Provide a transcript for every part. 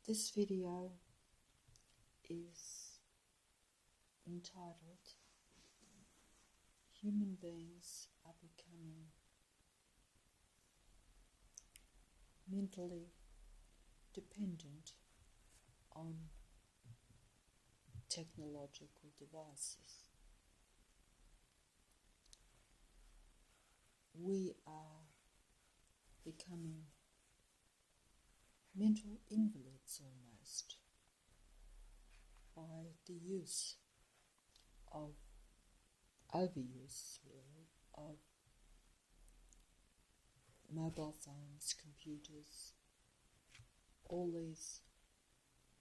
This video is entitled Human Beings Are Becoming Mentally Dependent on Technological Devices. We are becoming mental invalids almost by the use of overuse really of mobile phones, computers, all these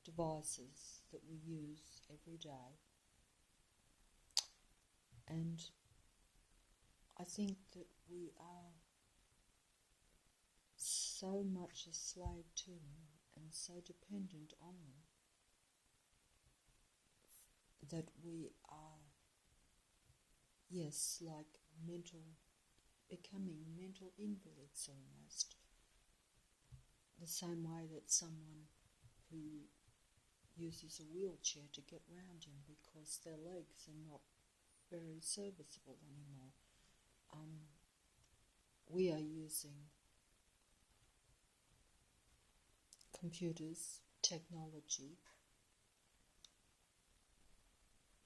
devices that we use every day. And I think that we are so much a slave to them and so dependent on them that we are, yes, like becoming mental invalids almost. The same way that someone who uses a wheelchair to get round in because their legs are not very serviceable anymore. We are using computers, technology,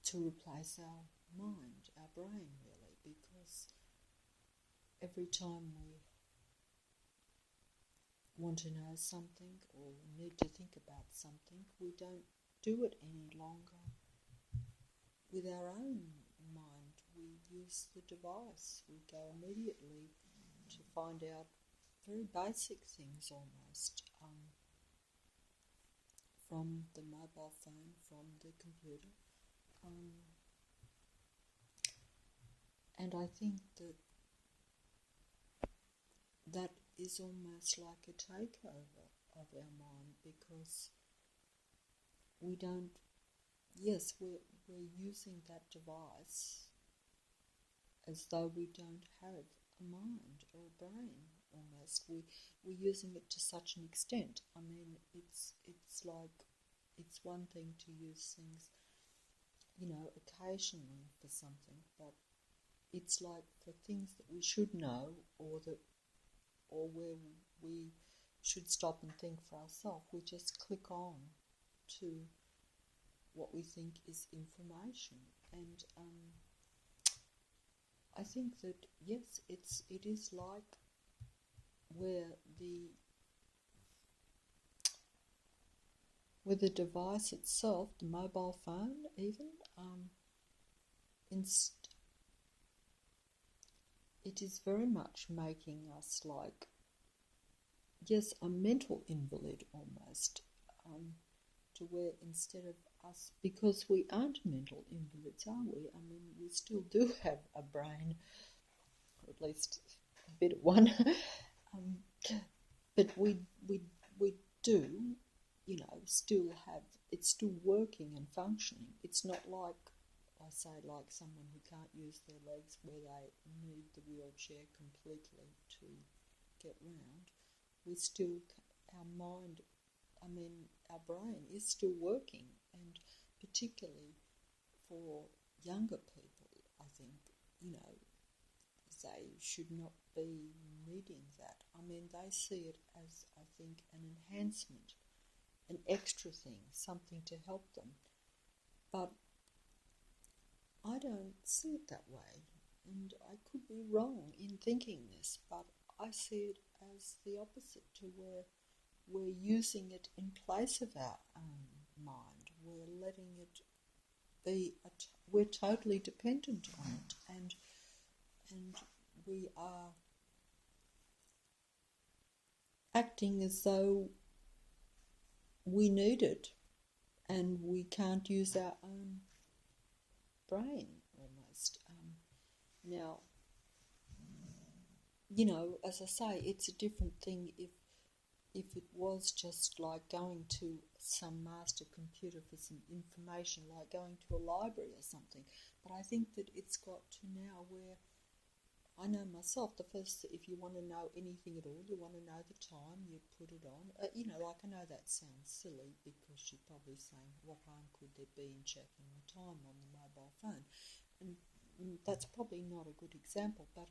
to replace our mind, our brain really, because every time we want to know something or need to think about something, we don't do it any longer with our own mind. We use the device. We go immediately to find out very basic things almost from the mobile phone, from the computer. And I think that is almost like a takeover of our mind, because we don't, yes, we're using that device as though we don't have a mind or a brain almost. We're using it to such an extent. I mean, it's like, it's one thing to use things, occasionally for something, but it's like for things that we should know or where we should stop and think for ourselves, we just click on to what we think is information. And I think that, yes, it is like where the device itself, the mobile phone even, it is very much making us like, yes, a mental invalid almost, to where instead of us, because we aren't mental invalids, are we? I mean, we still do have a brain, or at least a bit of one, but we do, still have, it's still working and functioning. It's not like, I say, like someone who can't use their legs, where they need the wheelchair completely to get round. We still, our mind, our brain is still working, and particularly for younger people, I think, they should not be needing that. I mean, they see it as, I think, an enhancement, an extra thing, something to help them. But I don't see it that way, and I could be wrong in thinking this, but I see it as the opposite, to where we're using it in place of our own mind. We're letting it be, we're totally dependent on it, and we are acting as though we need it and we can't use our own brain almost. Now, as I say, it's a different thing if it was just like going to some master computer for some information, like going to a library or something. But I think that it's got to now where I know myself, if you want to know anything at all, you want to know the time, you put it on. Like I know that sounds silly because you're probably saying, what harm could there be in checking the time on the mobile phone? And that's probably not a good example, but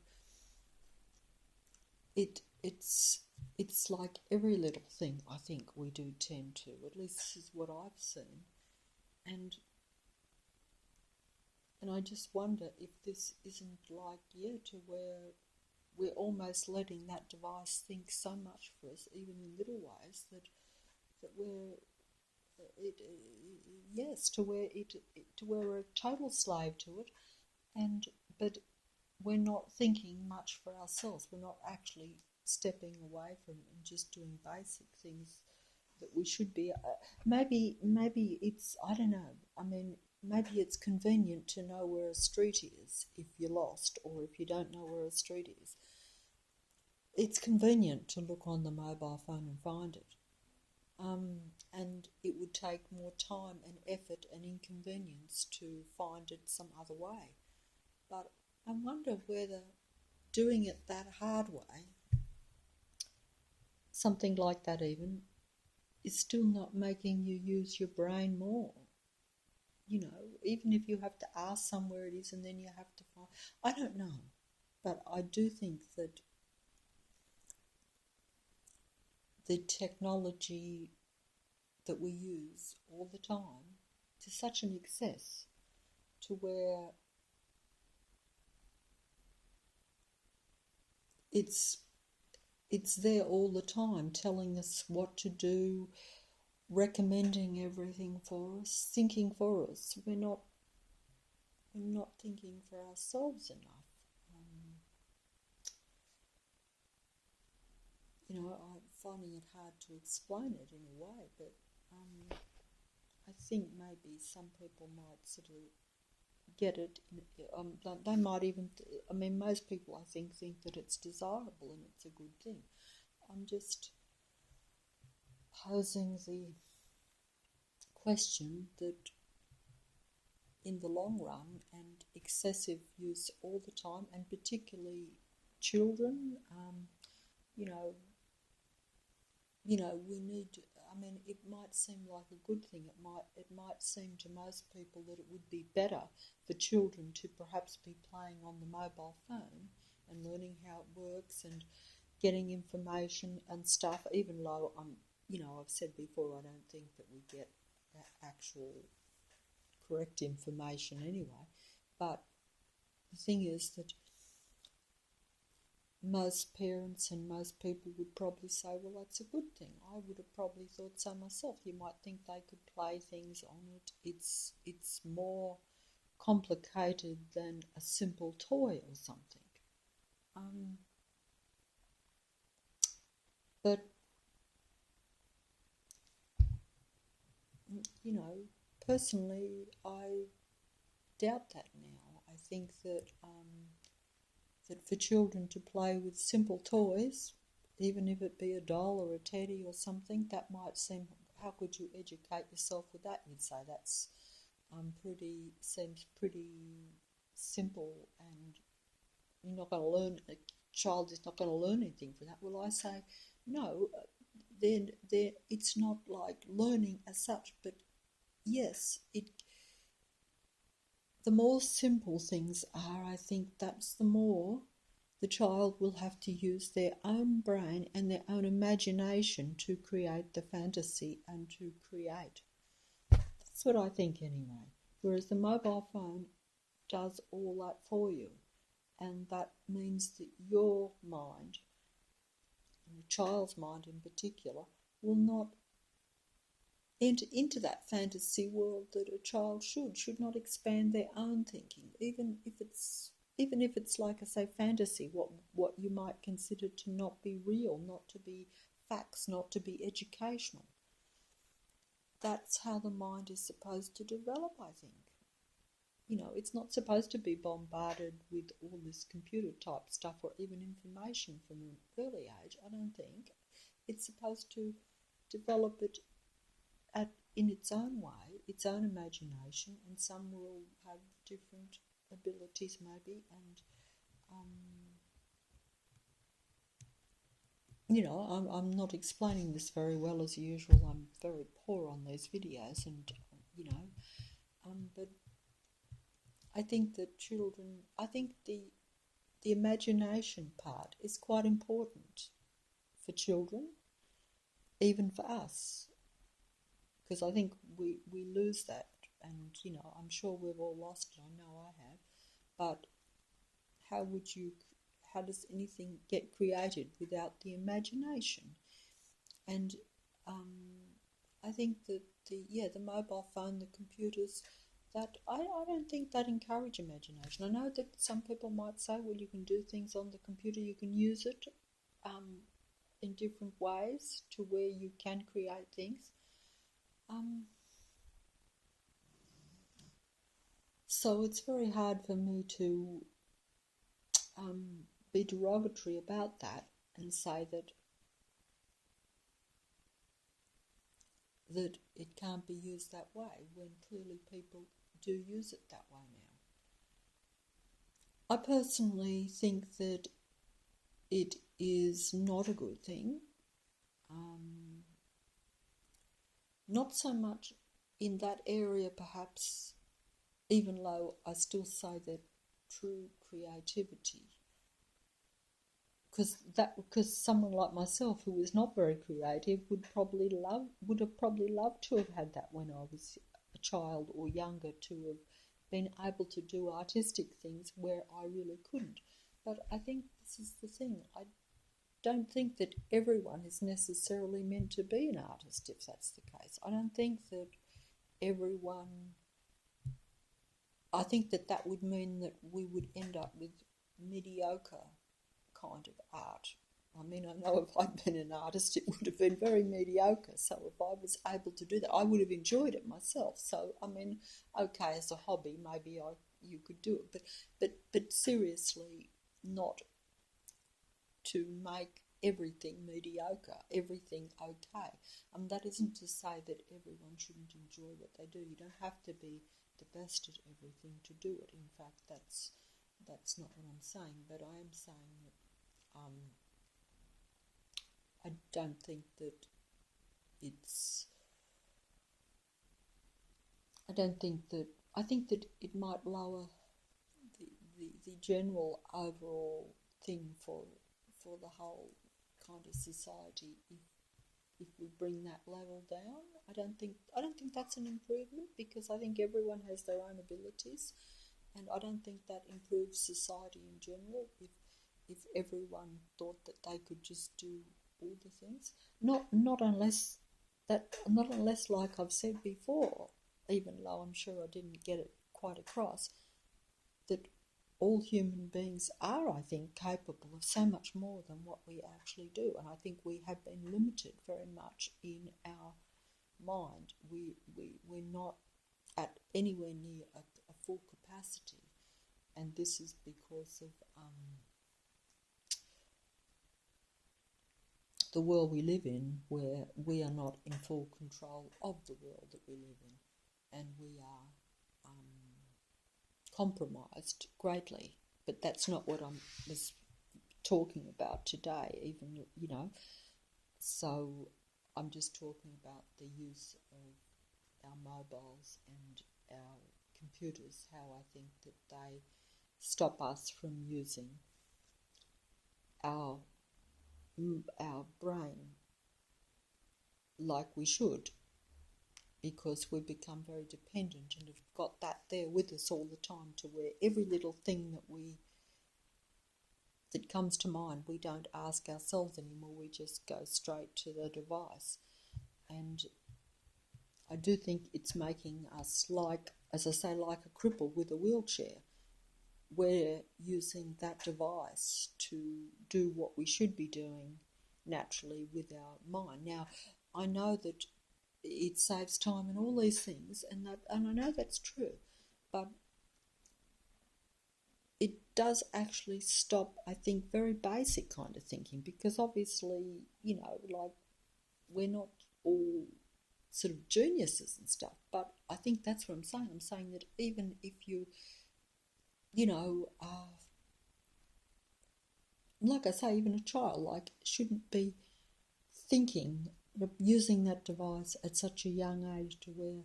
it's like every little thing I think we do tend to, at least this is what I've seen. And I just wonder if this isn't like, to where we're almost letting that device think so much for us, even in little ways, that we're to where we're a total slave to it, but we're not thinking much for ourselves. We're not actually stepping away from it and just doing basic things that we should be. Maybe it's, I don't know. I mean, maybe it's convenient to know where a street is if you're lost, or if you don't know where a street is. It's convenient to look on the mobile phone and find it. And it would take more time and effort and inconvenience to find it some other way. But I wonder whether doing it that hard way, something like that even, is still not making you use your brain more. Even if you have to ask somewhere it is and then you have to find, I don't know. But I do think that the technology that we use all the time to such an excess to where it's there all the time telling us what to do, recommending everything for us, thinking for us. We're not thinking for ourselves enough. I'm finding it hard to explain it in a way, but I think maybe some people might sort of get it. They might even, most people I think that it's desirable and it's a good thing. I'm just posing the question that in the long run, and excessive use all the time, and particularly children, we need. It might seem like a good thing. It might seem to most people that it would be better for children to perhaps be playing on the mobile phone and learning how it works and getting information and stuff. Even though I've said before, I don't think that we get that actual correct information anyway. But the thing is that most parents and most people would probably say, well, that's a good thing. I would have probably thought so myself. You might think they could play things on it. It's more complicated than a simple toy or something. But, personally, I doubt that now. I think that for children to play with simple toys, even if it be a doll or a teddy or something, that might seem, how could you educate yourself with that? You'd say that's seems pretty simple, and you're not going to learn, a child is not going to learn anything from that. Well, I say, no, then it's not like learning as such, but yes, the more simple things are, I think that's the more the child will have to use their own brain and their own imagination to create the fantasy and to create. That's what I think anyway. Whereas the mobile phone does all that for you. And that means that your mind, and the child's mind in particular, will not enter into that fantasy world that a child should not expand their own thinking, even if it's like I say, fantasy, what you might consider to not be real, not to be facts, not to be educational. That's how the mind is supposed to develop, I think. It's not supposed to be bombarded with all this computer type stuff or even information from an early age, I don't think. It's supposed to develop it in its own way, its own imagination, and some will have different abilities maybe, and I'm not explaining this very well as usual. I'm very poor on these videos, and but I think that the imagination part is quite important for children, even for us, because I think we lose that, and I'm sure we've all lost it. I know I have, but how does anything get created without the imagination? And I think that the mobile phone, the computers, that I don't think that encourage imagination. I know that some people might say, well, you can do things on the computer, you can use it in different ways to where you can create things. So it's very hard for me to be derogatory about that and say that it can't be used that way when clearly people do use it that way now. I personally think that it is not a good thing. Not so much in that area perhaps, even though I still say that true creativity, because someone like myself who is not very creative would have probably loved to have had that when I was a child or younger, to have been able to do artistic things where I really couldn't. But I think this is the thing. I don't think that everyone is necessarily meant to be an artist, if that's the case. I don't think that everyone... I think that would mean that we would end up with mediocre kind of art. I mean, I know if I'd been an artist, it would have been very mediocre. So if I was able to do that, I would have enjoyed it myself. So, I mean, okay, as a hobby, maybe you could do it. But seriously, not to make everything mediocre, everything okay. That isn't to say that everyone shouldn't enjoy what they do. You don't have to be the best at everything to do it. In fact, that's not what I'm saying. But I am saying that I don't think that it's... I think that it might lower the general overall thing for the whole kind of society if we bring that level down. I don't think that's an improvement, because I think everyone has their own abilities, and I don't think that improves society in general if everyone thought that they could just do all the things. Not unless, like I've said before, even though I'm sure I didn't get it quite across, that all human beings are, I think, capable of so much more than what we actually do. And I think we have been limited very much in our mind. We're not at anywhere near a full capacity. And this is because of the world we live in, where we are not in full control of the world that we live in. And we are compromised greatly, but that's not what I was talking about today, even, so I'm just talking about the use of our mobiles and our computers, how I think that they stop us from using our brain like we should, because we become very dependent and have got that there with us all the time, to where every little thing that comes to mind, we don't ask ourselves anymore, we just go straight to the device. And I do think it's making us, like, as I say, like a cripple with a wheelchair. We're using that device to do what we should be doing naturally with our mind. Now, I know that it saves time and all these things, and I know that's true, but it does actually stop, I think, very basic kind of thinking, because obviously, like, we're not all sort of geniuses and stuff, but I think that's what I'm saying. I'm saying that even if you, like I say, even a child, like, shouldn't be thinking, using that device at such a young age to where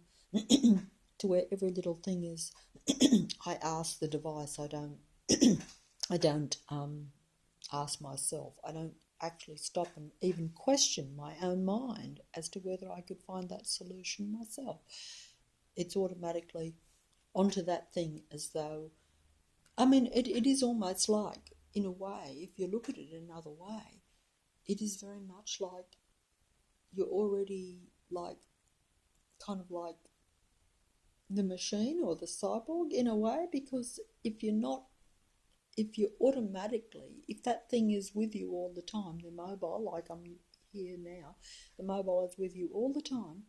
to where every little thing is. I ask the device. I don't. I don't ask myself. I don't actually stop and even question my own mind as to whether I could find that solution myself. It's automatically onto that thing as though, I mean, it is almost like, in a way, if you look at it another way, it is very much like you're already like, kind of like the machine or the cyborg in a way, because if you automatically, if that thing is with you all the time, the mobile, like I'm here now, the mobile is with you all the time.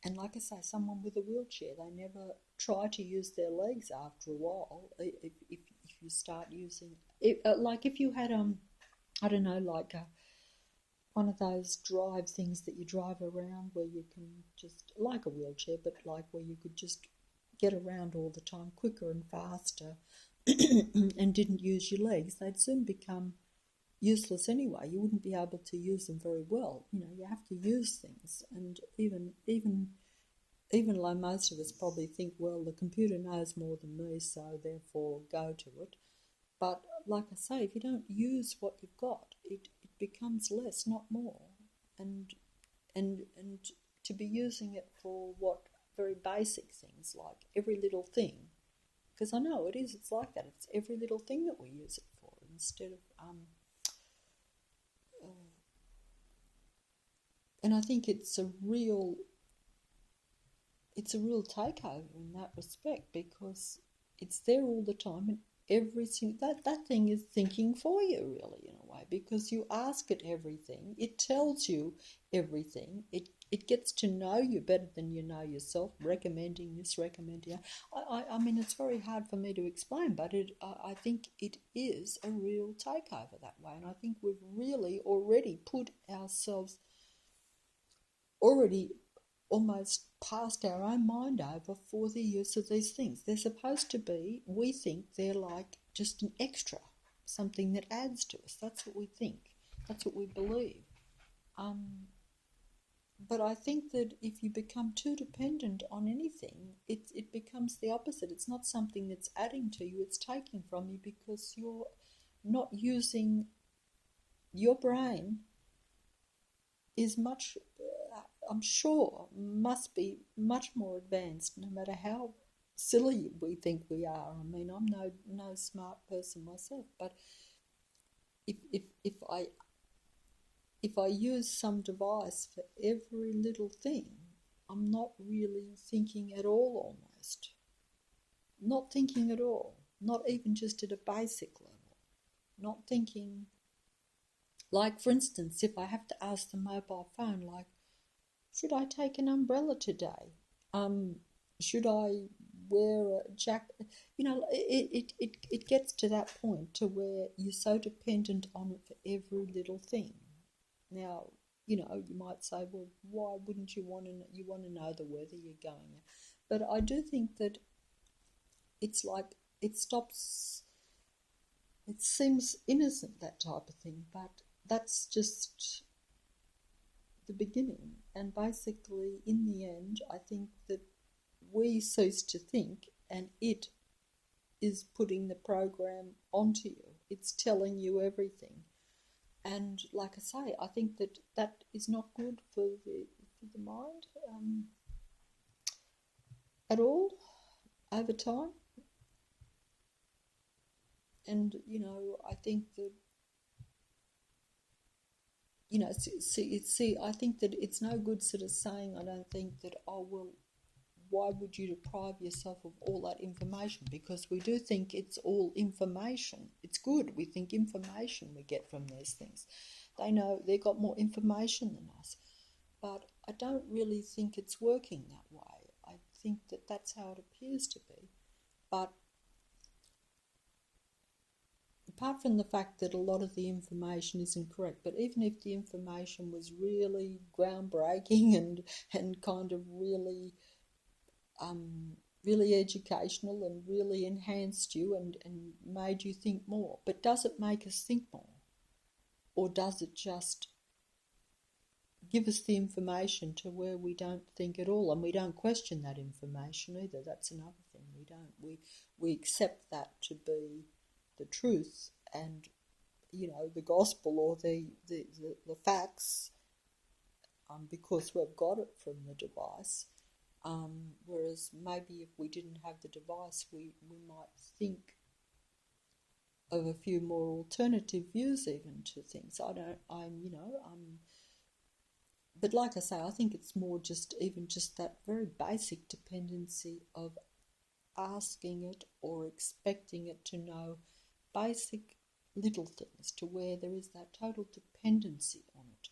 And like I say, someone with a wheelchair, they never try to use their legs after a while. If you start using, like if you had, I don't know, like one of those drive things that you drive around where you can just, like a wheelchair, but like where you could just get around all the time quicker and faster and didn't use your legs, they'd soon become useless anyway. You wouldn't be able to use them very well. You know, you have to use things, and even though most of us probably think, well, the computer knows more than me, so therefore go to it. But like I say, if you don't use what you've got, it becomes less, not more. And to be using it for what very basic things, like every little thing, because I know it's like that. It's every little thing that we use it for, instead of and I think it's a real takeover in that respect, because it's there all the time, and that thing is thinking for you, really, in a way, because you ask it everything, it tells you everything, it gets to know you better than you know yourself, recommending this, recommending that. I mean, it's very hard for me to explain, but I think it is a real takeover that way, and I think we've really already put ourselves almost passed our own mind over for the use of these things. They're supposed to be, we think they're like just an extra, something that adds to us. That's what we think. That's what we believe. But I think that if you become too dependent on anything, it becomes the opposite. It's not something that's adding to you, it's taking from you, because you're not using your brain is much, I'm sure, must be much more advanced, no matter how silly we think we are. I mean, I'm no smart person myself, but if I use some device for every little thing, I'm not really thinking at all, almost. Not thinking at all. Not even just at a basic level. Not thinking, like, for instance, if I have to ask the mobile phone, like, should I take an umbrella today? Should I wear a jacket? You know, it gets to that point to where you're so dependent on it for every little thing. Now, you know, you might say, well, why wouldn't you want to know the weather you're going in? But I do think that it's like it seems innocent, that type of thing, but that's just the beginning. And basically, in the end, I think that we cease to think, and it is putting the program onto you. It's telling you everything. And like I say, I think that is not good for the mind at all over time. And, you know, I think that, you know, I think that it's no good sort of saying, I don't think that, oh, well, why would you deprive yourself of all that information? Because we do think it's all information. It's good. We think information we get from these things. They know they've got more information than us. But I don't really think it's working that way. I think that that's how it appears to be. But apart from the fact that a lot of the information is incorrect, but even if the information was really groundbreaking and kind of really really educational and really enhanced you and made you think more, but does it make us think more? Or does it just give us the information to where we don't think at all, and we don't question that information either. That's another thing. We accept that to be the truth, and the gospel or the facts, because we've got it from the device. Whereas maybe if we didn't have the device, we might think of a few more alternative views even to things. But like I say, I think it's more just that very basic dependency of asking it or expecting it to know basic little things, to where there is that total dependency on it.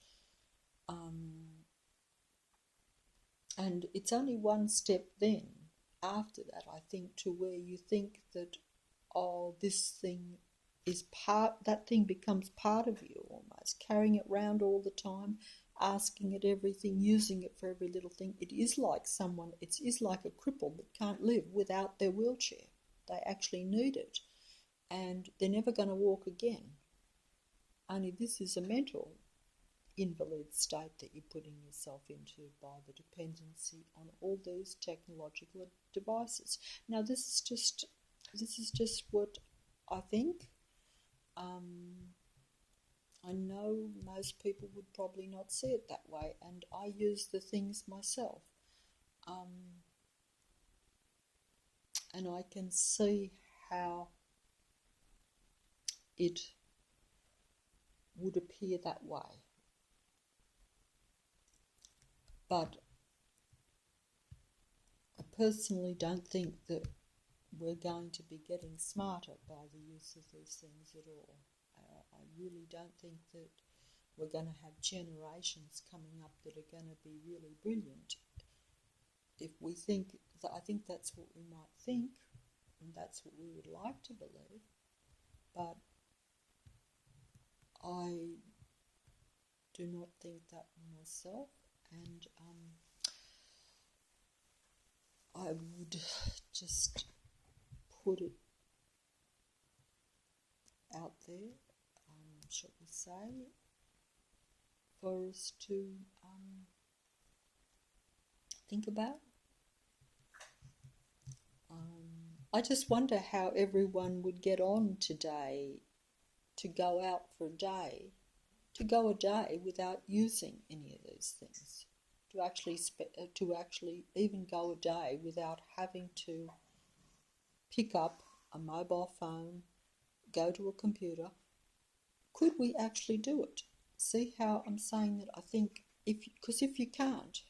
And it's only one step then after that, I think, to where you think that, this thing that thing becomes part of you almost, carrying it around all the time, asking it everything, using it for every little thing. It is like a cripple that can't live without their wheelchair. They actually need it, and they're never going to walk again. Only this is a mental invalid state that you're putting yourself into by the dependency on all these technological devices. Now, this is just what I think. I know most people would probably not see it that way, and I use the things myself. And I can see how it would appear that way. But I personally don't think that we're going to be getting smarter by the use of these things at all. I really don't think that we're going to have generations coming up that are going to be really brilliant. If we think that, I think that's what we might think, and that's what we would like to believe. But I do not think that myself, and I would just put it out there, shall we say, for us to think about. I just wonder how everyone would get on today to go out for a day, to go a day without using any of these things, to actually even go a day without having to pick up a mobile phone, go to a computer. Could we actually do it? See how I'm saying that? I think because if you can't,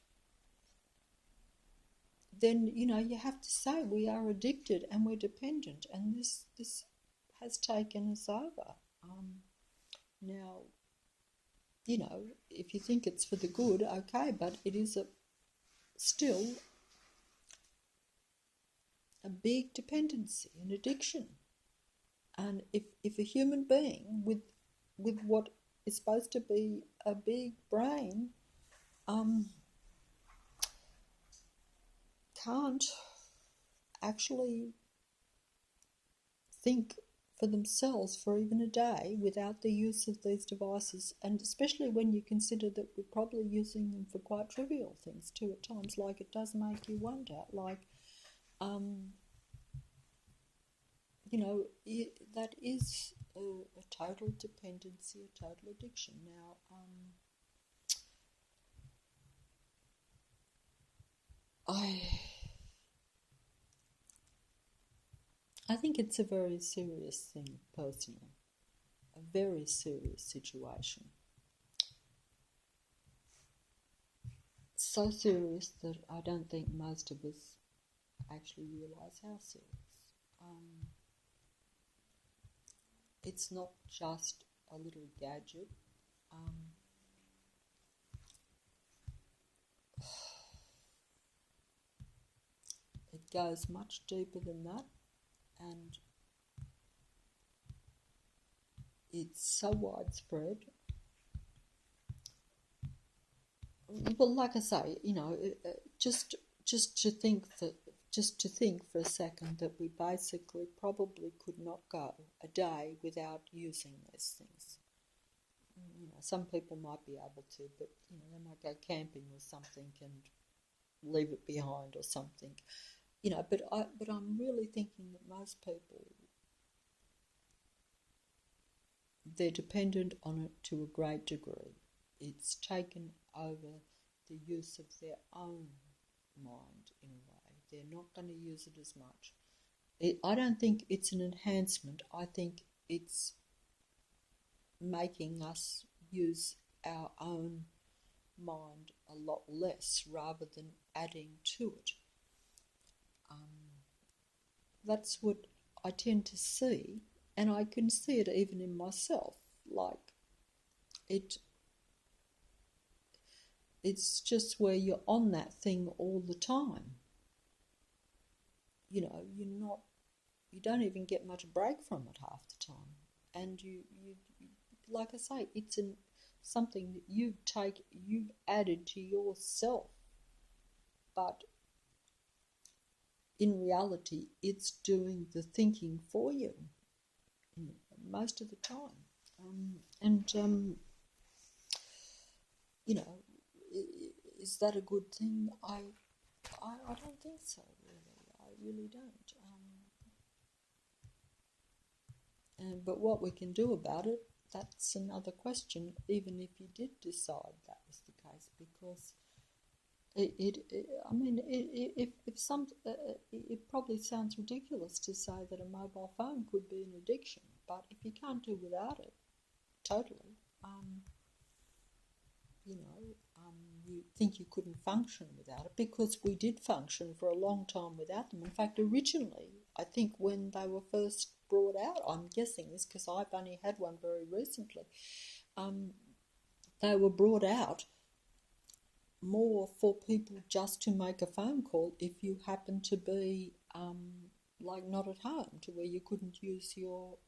then you have to say we are addicted and we're dependent, and this has taken us over. Now, if you think it's for the good, okay, but it is still a big dependency, an addiction. And if a human being with what is supposed to be a big brain can't actually think for themselves for even a day without the use of these devices, and especially when you consider that we're probably using them for quite trivial things too at times, like it does make you wonder, like that is a total dependency, a total addiction. Now, I think it's a very serious thing, personally, a very serious situation. So serious that I don't think most of us actually realise how serious. It's not just a little gadget. It goes much deeper than that, and it's so widespread. Well, like I say, just to think for a second that we basically probably could not go a day without using these things. some people might be able to, but they might go camping or something and leave it behind or something. But I'm really thinking that most people, they're dependent on it to a great degree. It's taken over the use of their own mind in a way. They're not going to use it as much. I don't think it's an enhancement. I think it's making us use our own mind a lot less rather than adding to it. That's what I tend to see, and I can see it even in myself. Like, it's just where you're on that thing all the time. You don't even get much break from it half the time. And you like I say, it's something that you've added to yourself. But in reality, it's doing the thinking for you most of the time. Is that a good thing? I don't think so, really. I really don't. But what we can do about it, that's another question, even if you did decide that was the case, because it probably sounds ridiculous to say that a mobile phone could be an addiction, but if you can't do without it, totally, you think you couldn't function without it, because we did function for a long time without them. In fact, originally, I think when they were first brought out, I'm guessing this because I've only had one very recently, they were brought out more for people just to make a phone call if you happen to be not at home, to where you couldn't use your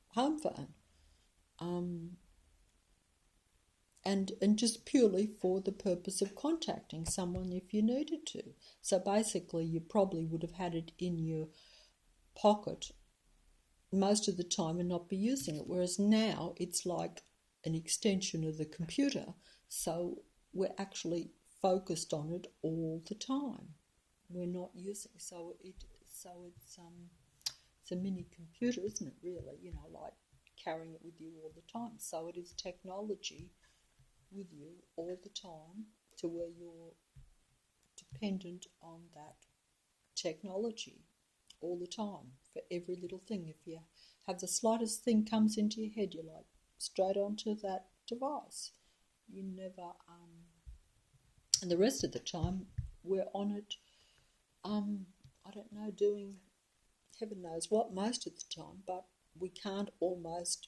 home phone. And just purely for the purpose of contacting someone if you needed to. So basically you probably would have had it in your pocket most of the time and not be using it, whereas now it's like an extension of the computer, so we're actually focused on it all the time. We're not using it's a mini computer, isn't it, really? Like carrying it with you all the time. So it is technology with you all the time, to where you're dependent on that technology all the time for every little thing. If you have the slightest thing comes into your head, you're like straight onto that device. You never and the rest of the time we're on it, I don't know, doing heaven knows what most of the time, but we can't almost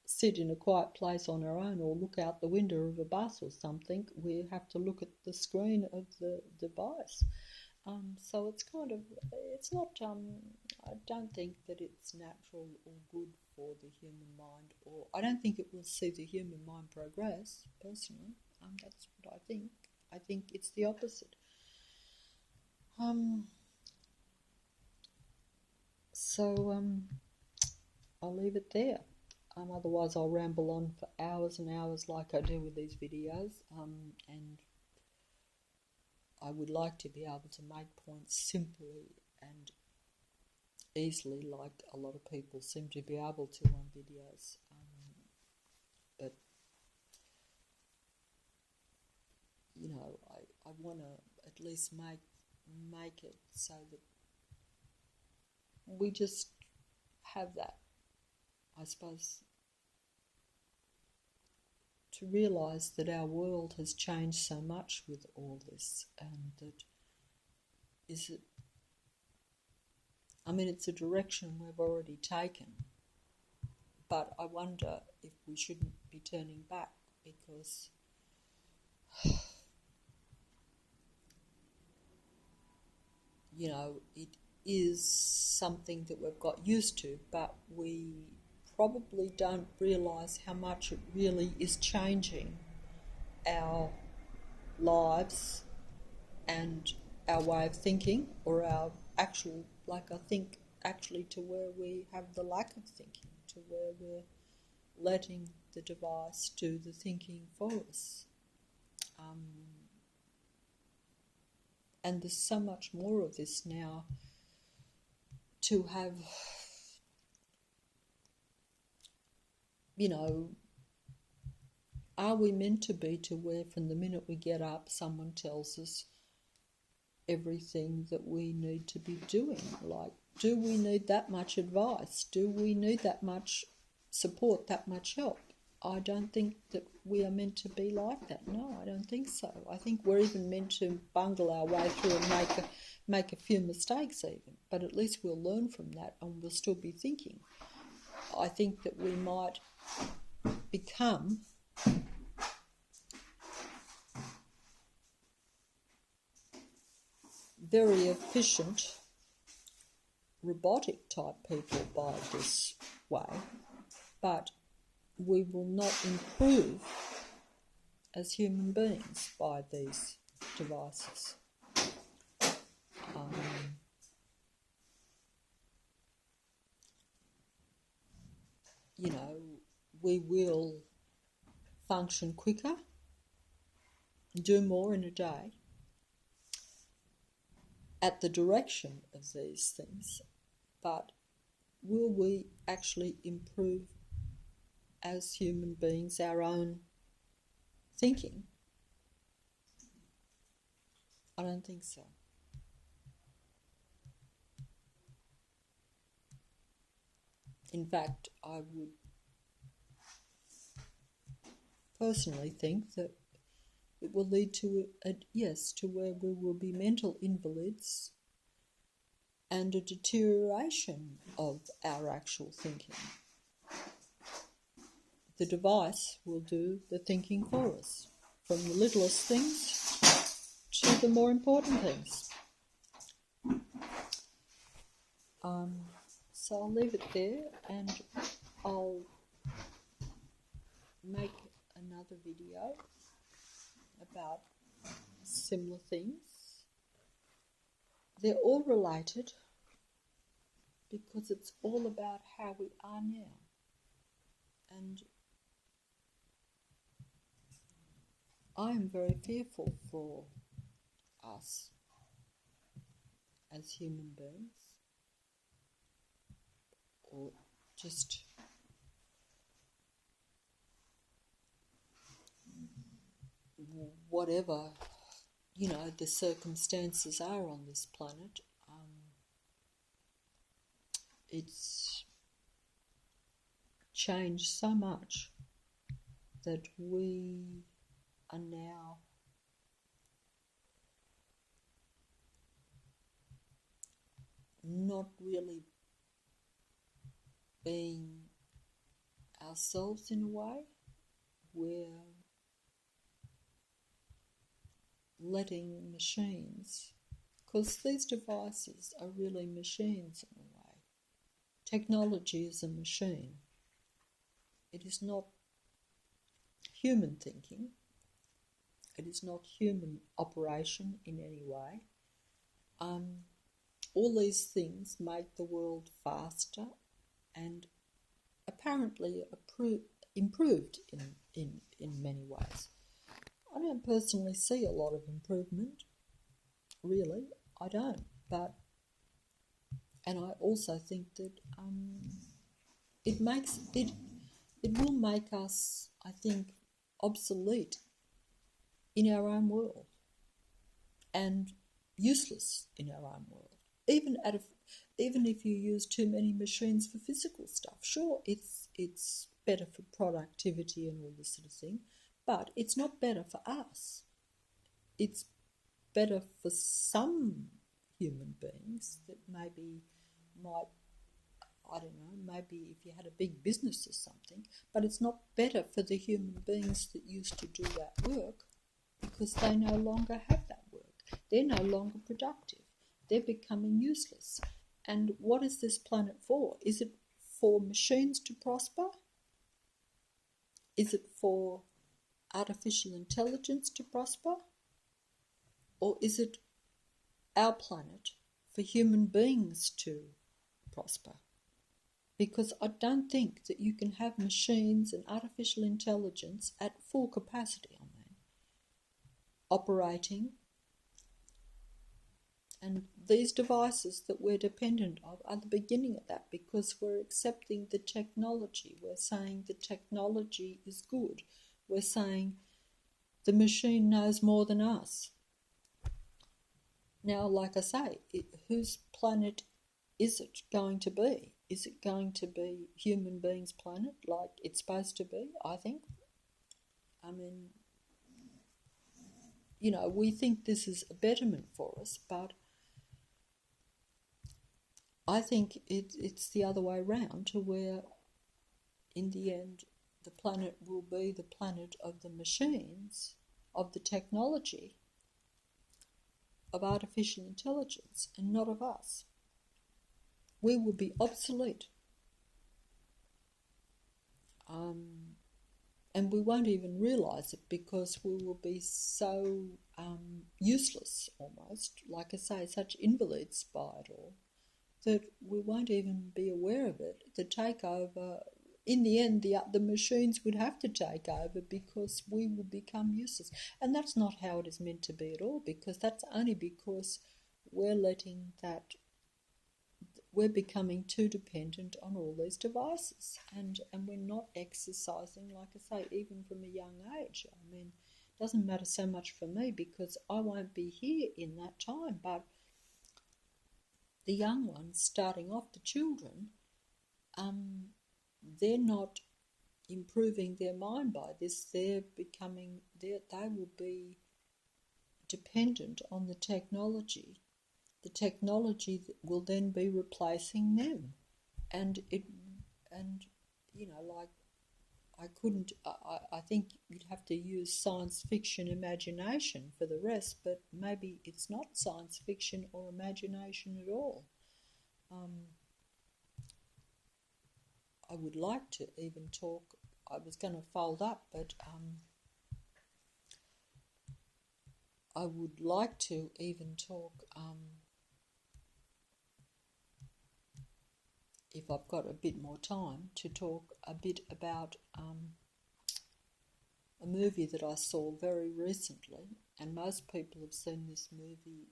sit in a quiet place on our own or look out the window of a bus or something. We have to look at the screen of the device. So it's it's not, I don't think that it's natural or good for the human mind, or I don't think it will see the human mind progress, personally. That's what I think. I think it's the opposite. I'll leave it there. Otherwise I'll ramble on for hours and hours like I do with these videos, and I would like to be able to make points simply and easily, like a lot of people seem to be able to on videos, but I want to at least make it so that we just have that, I suppose, to realise that our world has changed so much with all this, and that it's a direction we've already taken, but I wonder if we shouldn't be turning back, because it is something that we've got used to, but we probably don't realise how much it really is changing our lives and our way of thinking, or our actual, I think, actually to where we have the lack of thinking. to where we're letting the device do the thinking for us. And there's so much more of this now to have, are we meant to be to where from the minute we get up someone tells us everything that we need to be doing? Like, do we need that much advice? Do we need that much support, that much help? I don't think that we are meant to be like that. No, I don't think so. I think we're even meant to bungle our way through and make a few mistakes even, but at least we'll learn from that and we'll still be thinking. I think that we might become very efficient robotic type people by this way, but we will not improve as human beings by these devices. We will function quicker, do more in a day at the direction of these things, but will we actually improve as human beings our own thinking? I don't think so. In fact, I would personally think that it will lead to to where we will be mental invalids and a deterioration of our actual thinking. The device will do the thinking for us, from the littlest things to the more important things. So I'll leave it there, and I'll make another video about similar things. They're all related because it's all about how we are now. And I am very fearful for us as human beings, or just whatever, the circumstances are on this planet. It's changed so much that we are now not really being ourselves in a way. We're letting machines, because these devices are really machines in a way. Technology is a machine. It is not human thinking. It is not human operation in any way. All these things make the world faster and apparently improved in many ways. I don't personally see a lot of improvement, really. I don't. And I also think that it will make us, I think, obsolete in our own world and useless in our own world. Even if you use too many machines for physical stuff, sure, it's better for productivity and all this sort of thing, but it's not better for us. It's better for some human beings that maybe maybe if you had a big business or something, but it's not better for the human beings that used to do that work, because they no longer have that work. They're no longer productive. They're becoming useless. And what is this planet for? Is it for machines to prosper? Is it for artificial intelligence to prosper? Or is it our planet for human beings to prosper? because I don't think that you can have machines and artificial intelligence at full capacity, operating. And these devices that we're dependent on are the beginning of that, because we're accepting the technology. We're saying the technology is good. We're saying the machine knows more than us. Now, like I say, whose planet is it going to be? Is it going to be human beings' planet like it's supposed to be, I think? I mean, we think this is a betterment for us, but I think it's the other way round, to where in the end the planet will be the planet of the machines, of the technology, of artificial intelligence, and not of us. We will be obsolete. And we won't even realise it, because we will be so useless almost, like I say, such invalids by it all, that we won't even be aware of it. The takeover, in the end, the machines would have to take over, because we will become useless. And that's not how it is meant to be at all, because that's only because we're becoming too dependent on all these devices, and we're not exercising, like I say, even from a young age. I mean, it doesn't matter so much for me, because I won't be here in that time, but the young ones starting off, the children, they're not improving their mind by this. They will be dependent on the technology. The technology will then be replacing them, I think you'd have to use science fiction imagination for the rest, but maybe it's not science fiction or imagination at all. I would like to even talk, I was going to fold up, but I would like to even talk, if I've got a bit more time, to talk a bit about a movie that I saw very recently, and most people have seen this movie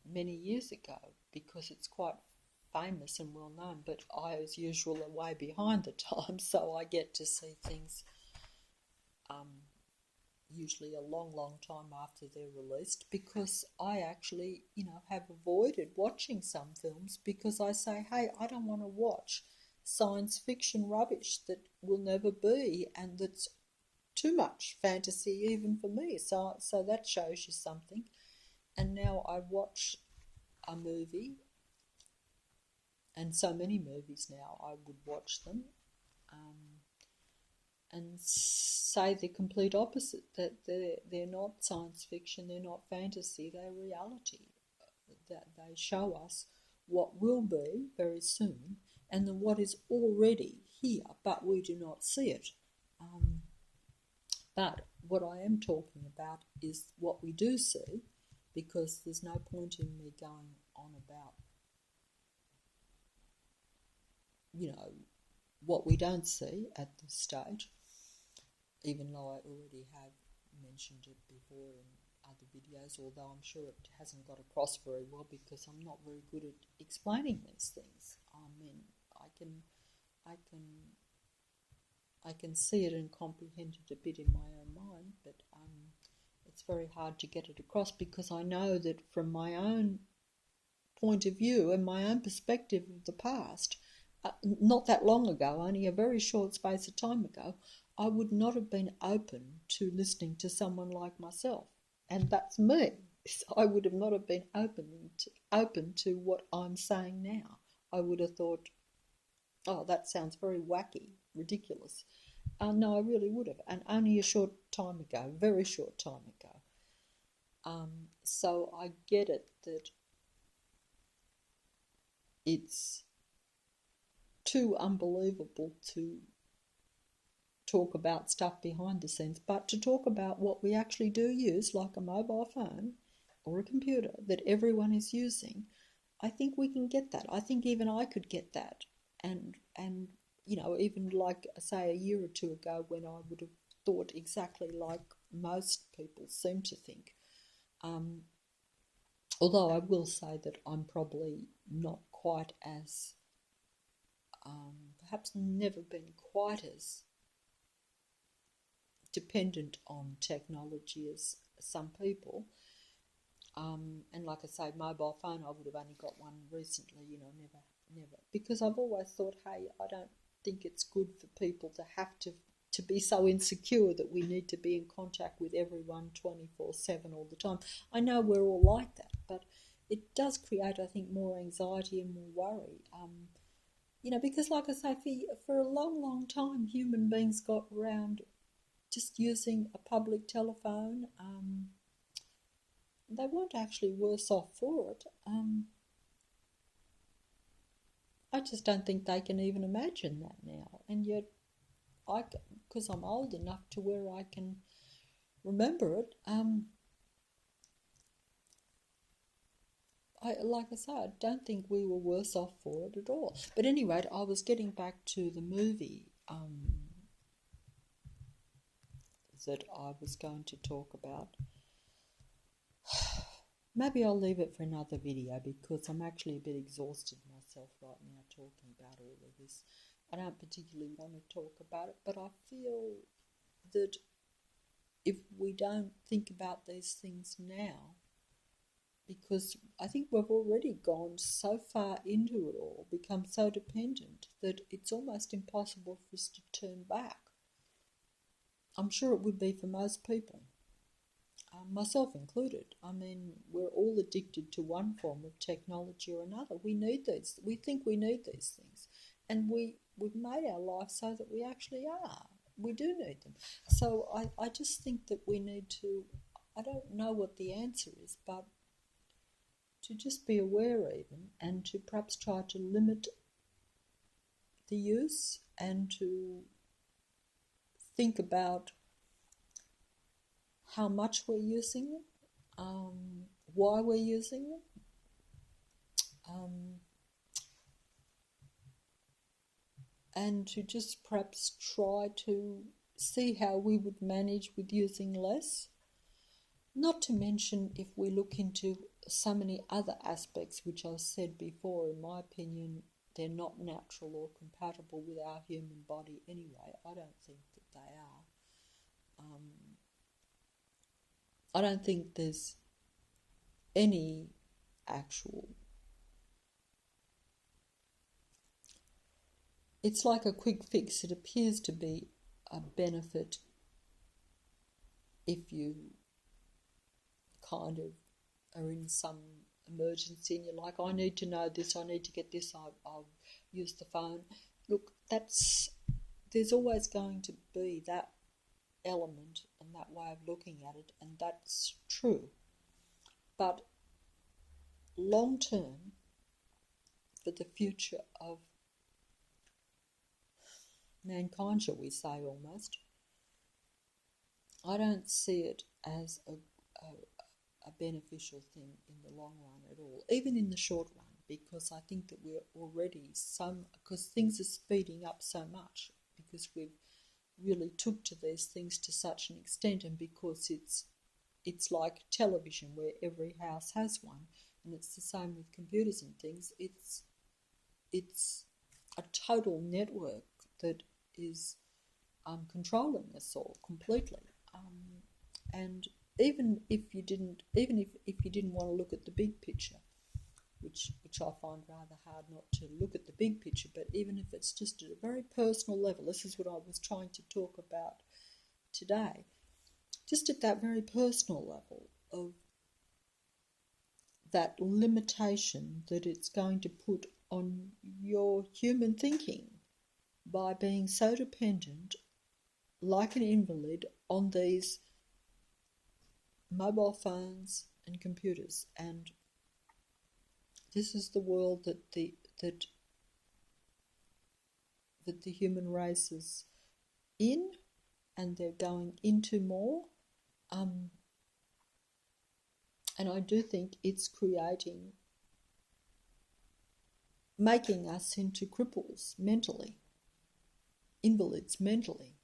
many years ago, because it's quite famous and well known, but I, as usual, am way behind the times, so I get to see things usually a long, long time after they're released, because I actually, have avoided watching some films, because I say, hey, I don't want to watch science fiction rubbish that will never be, and that's too much fantasy even for me. So that shows you something. And now I watch a movie, and so many movies now, I would watch them, and say the complete opposite, that they're not science fiction, they're not fantasy, they're reality, that they show us what will be very soon, and then what is already here, but we do not see it. But what I am talking about is what we do see, because there's no point in me going on about, what we don't see at this stage, even though I already have mentioned it before in other videos, although I'm sure it hasn't got across very well, because I'm not very good at explaining these things. I mean, I can see it and comprehend it a bit in my own mind, but it's very hard to get it across, because I know that from my own point of view and my own perspective of the past, not that long ago, only a very short space of time ago, I would not have been open to listening to someone like myself, and that's me. I would have not have been open to what I'm saying now. I would have thought, oh, that sounds very wacky, ridiculous. No, I really would have, and only a short time ago, very short time ago. So I get it that it's too unbelievable to talk about stuff behind the scenes, but to talk about what we actually do use, like a mobile phone or a computer that everyone is using, I think we can get that. I think even I could get that. and even like say a year or two ago when I would have thought exactly like most people seem to think. Although I will say that I'm probably not quite as, perhaps never been quite as dependent on technology as some people. And like I say, mobile phone, I would have only got one recently, never. Because I've always thought, hey, I don't think it's good for people to have to be so insecure that we need to be in contact with everyone 24/7 all the time. I know we're all like that, but it does create, I think, more anxiety and more worry. Because like I say, for a long, long time, human beings got around just using a public telephone. They weren't actually worse off for it. I just don't think they can even imagine that now. And yet, because I'm old enough to where I can remember it, like I say, I don't think we were worse off for it at all. But anyway, I was getting back to the movie that I was going to talk about. Maybe I'll leave it for another video because I'm actually a bit exhausted myself right now talking about all of this. I don't particularly want to talk about it, but I feel that if we don't think about these things now, because I think we've already gone so far into it all, become so dependent, that it's almost impossible for us to turn back. I'm sure it would be for most people. Myself included. I mean, we're all addicted to one form of technology or another. We need these. We think we need these things, and we've made our life so that we actually are. We do need them. So I just think that we need to. I don't know what the answer is, but to just be aware even, and to perhaps try to limit the use, and to think about how much we're using them, why we're using them, and to just perhaps try to see how we would manage with using less. Not to mention if we look into so many other aspects which I've said before, in my opinion, they're not natural or compatible with our human body anyway. I don't think that they are. I don't think there's any actual... It's like a quick fix. It appears to be a benefit if you kind of are in some emergency and you're like, I need to know this, I need to get this, I'll use the phone. Look, there's always going to be that element and that way of looking at it, and that's true. But long term, for the future of mankind, shall we say, almost, I don't see it as a beneficial thing in the long run at all, even in the short run, because I think that we're already because things are speeding up so much, because we've really took to these things to such an extent, and because it's like television where every house has one, and it's the same with computers and things. It's a total network that is controlling us all completely, and even if you didn't want to look at the big picture, which I find rather hard not to look at the big picture, but even if it's just at a very personal level, this is what I was trying to talk about today, just at that very personal level of that limitation that it's going to put on your human thinking by being so dependent, like an invalid, on these mobile phones and computers. And this is the world that the human race is in, and they're going into more. And I do think it's creating making us into cripples mentally, invalids mentally.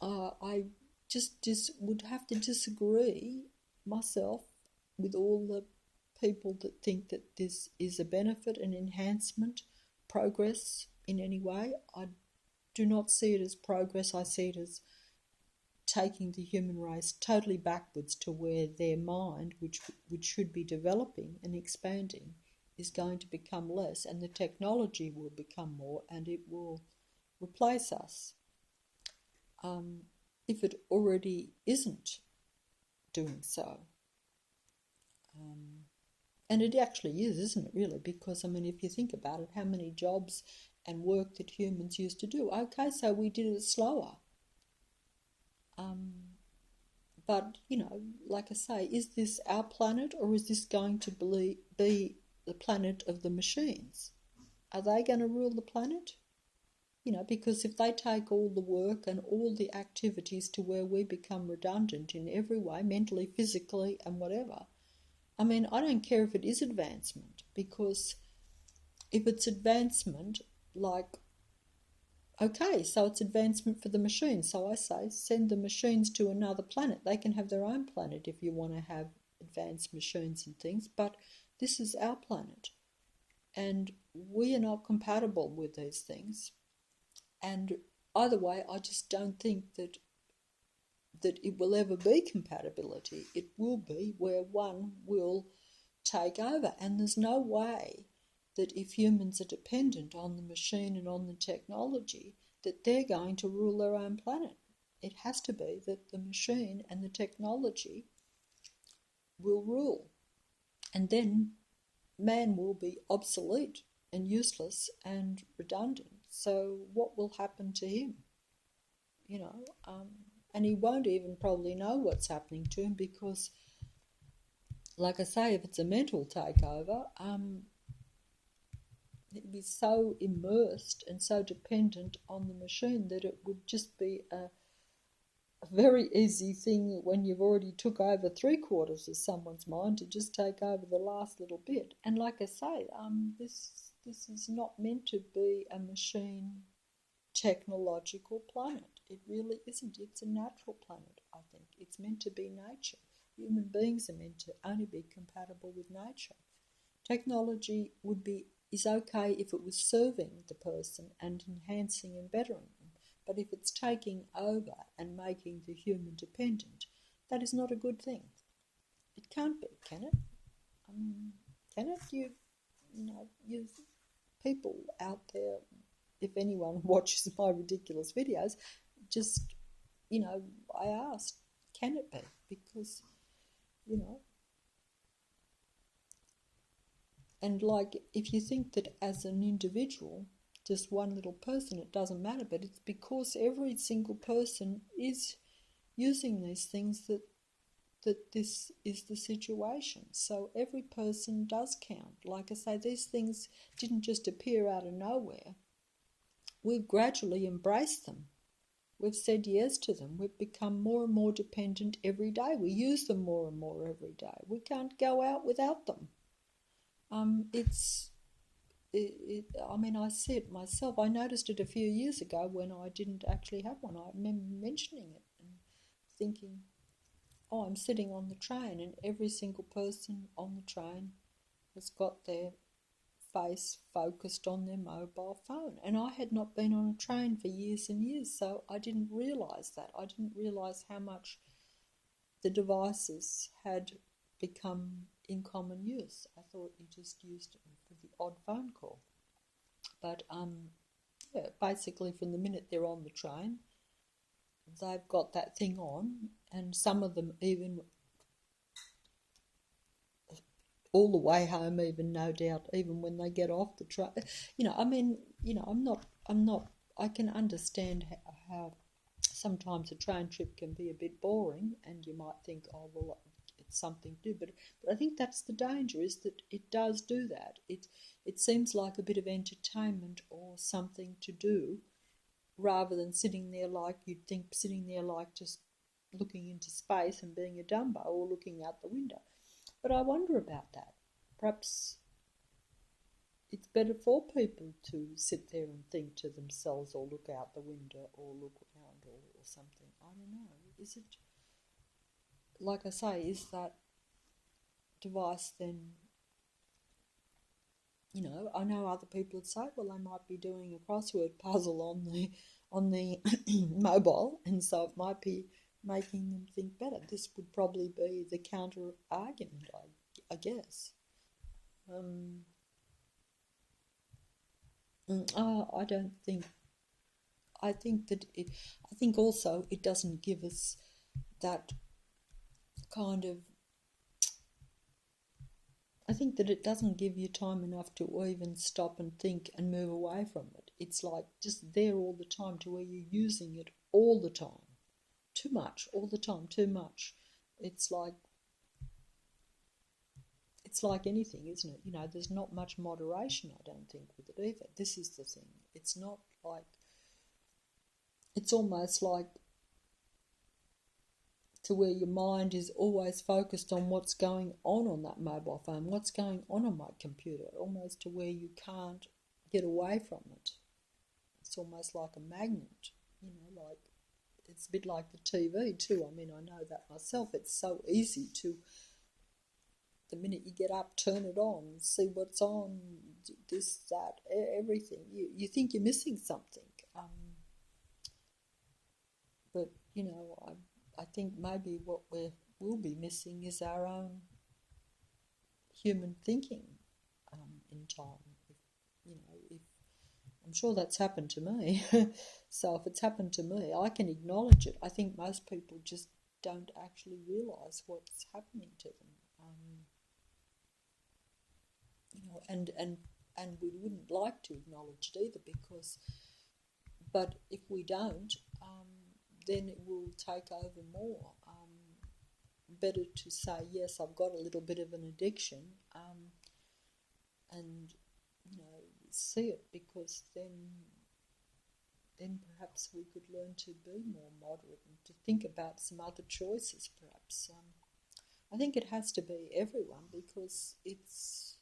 I just would have to disagree myself with all the people that think that this is a benefit, an enhancement, progress in any way. I do not see it as progress. I see it as taking the human race totally backwards to where their mind, which should be developing and expanding, is going to become less, and the technology will become more, and it will replace us. If it already isn't doing so. And it actually is, isn't it, really? Because, I mean, if you think about it, how many jobs and work that humans used to do? Okay, so we did it slower. But, you know, like I say, is this our planet, or is this going to be the planet of the machines? Are they going to rule the planet? You know, because if they take all the work and all the activities to where we become redundant in every way, mentally, physically, and whatever, I mean, I don't care if it is advancement, because if it's advancement, like, okay, so it's advancement for the machines. So I say, send the machines to another planet. They can have their own planet if you want to have advanced machines and things, but this is our planet. And we are not compatible with these things. And either way, I just don't think that it will ever be compatibility. It will be where one will take over. And there's no way that if humans are dependent on the machine and on the technology, that they're going to rule their own planet. It has to be that the machine and the technology will rule. And then man will be obsolete and useless and redundant. So what will happen to him? You know, and he won't even probably know what's happening to him, because, like I say, if it's a mental takeover, he'd be so immersed and so dependent on the machine that it would just be a very easy thing when you've already took over 3/4 of someone's mind to just take over the last little bit. And like I say, this is not meant to be a machine technological planet. It really isn't. It's a natural planet, I think. It's meant to be nature. Human beings are meant to only be compatible with nature. Technology is okay if it was serving the person and enhancing and bettering them. But if it's taking over and making the human dependent, that is not a good thing. It can't be, can it? Can it? You people out there, if anyone watches my ridiculous videos, just, I asked, can it be? Because, and like, if you think that as an individual, just one little person, it doesn't matter, but it's because every single person is using these things that this is the situation. So every person does count. Like I say, these things didn't just appear out of nowhere. We've gradually embraced them. We've said yes to them. We've become more and more dependent every day. We use them more and more every day. We can't go out without them. I see it myself. I noticed it a few years ago when I didn't actually have one. I remember mentioning it and thinking, oh, I'm sitting on the train, and every single person on the train has got their face focused on their mobile phone. And I had not been on a train for years and years, so I didn't realise that. I didn't realise how much the devices had become in common use. I thought you just used them for the odd phone call. But basically from the minute they're on the train, they've got that thing on, and some of them even all the way home, even, no doubt, even when they get off the train. I can understand how sometimes a train trip can be a bit boring, and you might think, oh, well, it's something to do, but I think that's the danger, is that it does do that. It seems like a bit of entertainment or something to do, rather than sitting there like just looking into space and being a Dumbo or looking out the window. But I wonder about that. Perhaps it's better for people to sit there and think to themselves or look out the window or look around or something. I don't know. Is it, like I say, is that device then, I know other people would say, well, they might be doing a crossword puzzle on the mobile, and so it might be making them think better. This would probably be the counter argument, I guess. I don't think. I think that it. I think also it doesn't give us that kind of. I think that it doesn't give you time enough to even stop and think and move away from it. It's like just there all the time to where you're using it all the time. Too much, all the time, too much. It's like anything, isn't it? There's not much moderation, I don't think, with it either. This is the thing. It's not like, it's almost like to where your mind is always focused on what's going on that mobile phone, what's going on my computer, almost to where you can't get away from it. It's almost like a magnet, like it's a bit like the TV too. I mean, I know that myself. It's so easy to, the minute you get up, turn it on, see what's on, this, that, everything. You think you're missing something. But, I think maybe what we'll be missing is our own human thinking in time. If I'm sure that's happened to me. So if it's happened to me, I can acknowledge it. I think most people just don't actually realise what's happening to them. And we wouldn't like to acknowledge it either but if we don't, then it will take over more. Better to say, yes, I've got a little bit of an addiction, and see it, because then perhaps we could learn to be more moderate and to think about some other choices, perhaps. I think it has to be everyone, because it's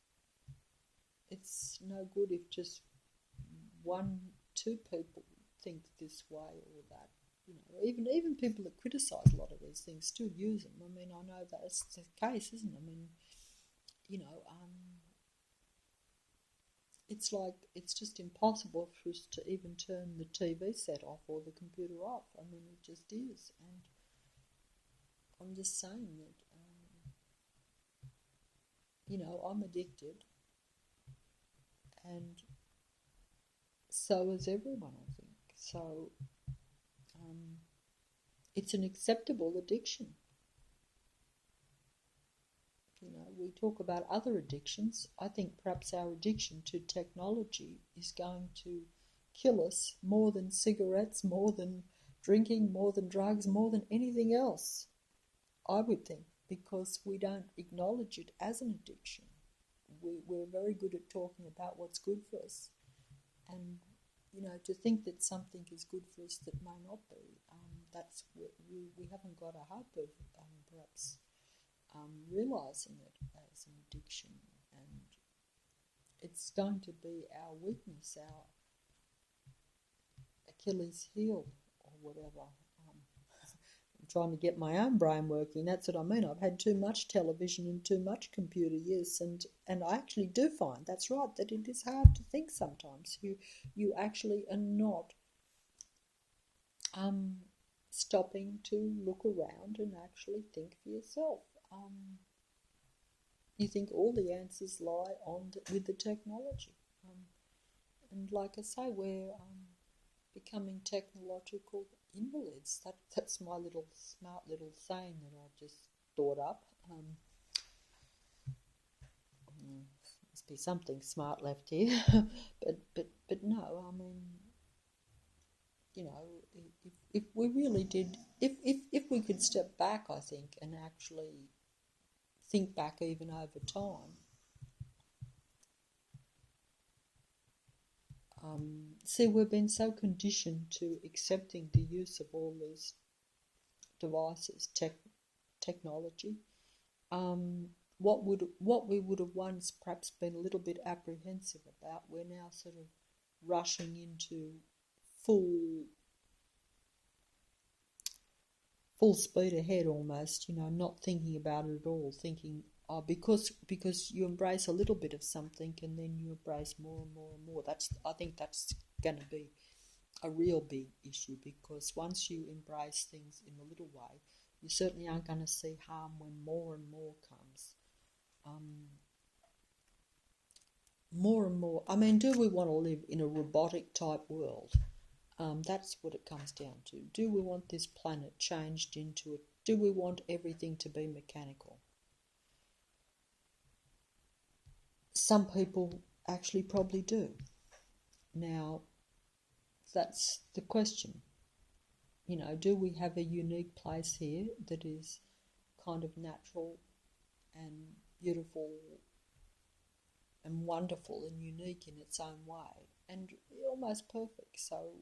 no good if just two people think this way or that. Even people that criticise a lot of these things still use them. I mean, I know that's the case, isn't it? I mean, it's like it's just impossible for us to even turn the TV set off or the computer off. I mean, it just is. And I'm just saying that, I'm addicted, and so is everyone, I think. So it's an acceptable addiction. We talk about other addictions. I think perhaps our addiction to technology is going to kill us more than cigarettes, more than drinking, more than drugs, more than anything else, I would think, because we don't acknowledge it as an addiction. We're very good at talking about what's good for us, and to think that something is good for us that may not be, that's what we haven't got a hope of perhaps realising it as an addiction, and it's going to be our weakness, our Achilles heel or whatever. I'm trying to get my own brain working, that's what I mean. I've had too much television and too much computer, yes, and I actually do find, that's right, that it is hard to think sometimes. You actually are not stopping to look around and actually think for yourself. You think all the answers lie with the technology. And like I say, we're becoming technological invalids. That's my smart little saying that I just thought up. Must be something smart left here. but no, I mean, if we really did, if we could step back, I think, and actually think back even over time, see, we've been so conditioned to accepting the use of all these devices, technology, what we would have once perhaps been a little bit apprehensive about, we're now sort of rushing into full speed ahead almost, not thinking about it at all, thinking, oh, because you embrace a little bit of something and then you embrace more and more and more. I think that's going to be a real big issue, because once you embrace things in a little way, you certainly aren't going to see harm when more and more comes. More and more. I mean, do we want to live in a robotic type world? That's what it comes down to. Do we want this planet changed into it? Do we want everything to be mechanical? Some people actually probably do. Now, that's the question. Do we have a unique place here that is kind of natural and beautiful and wonderful and unique in its own way and almost perfect? So,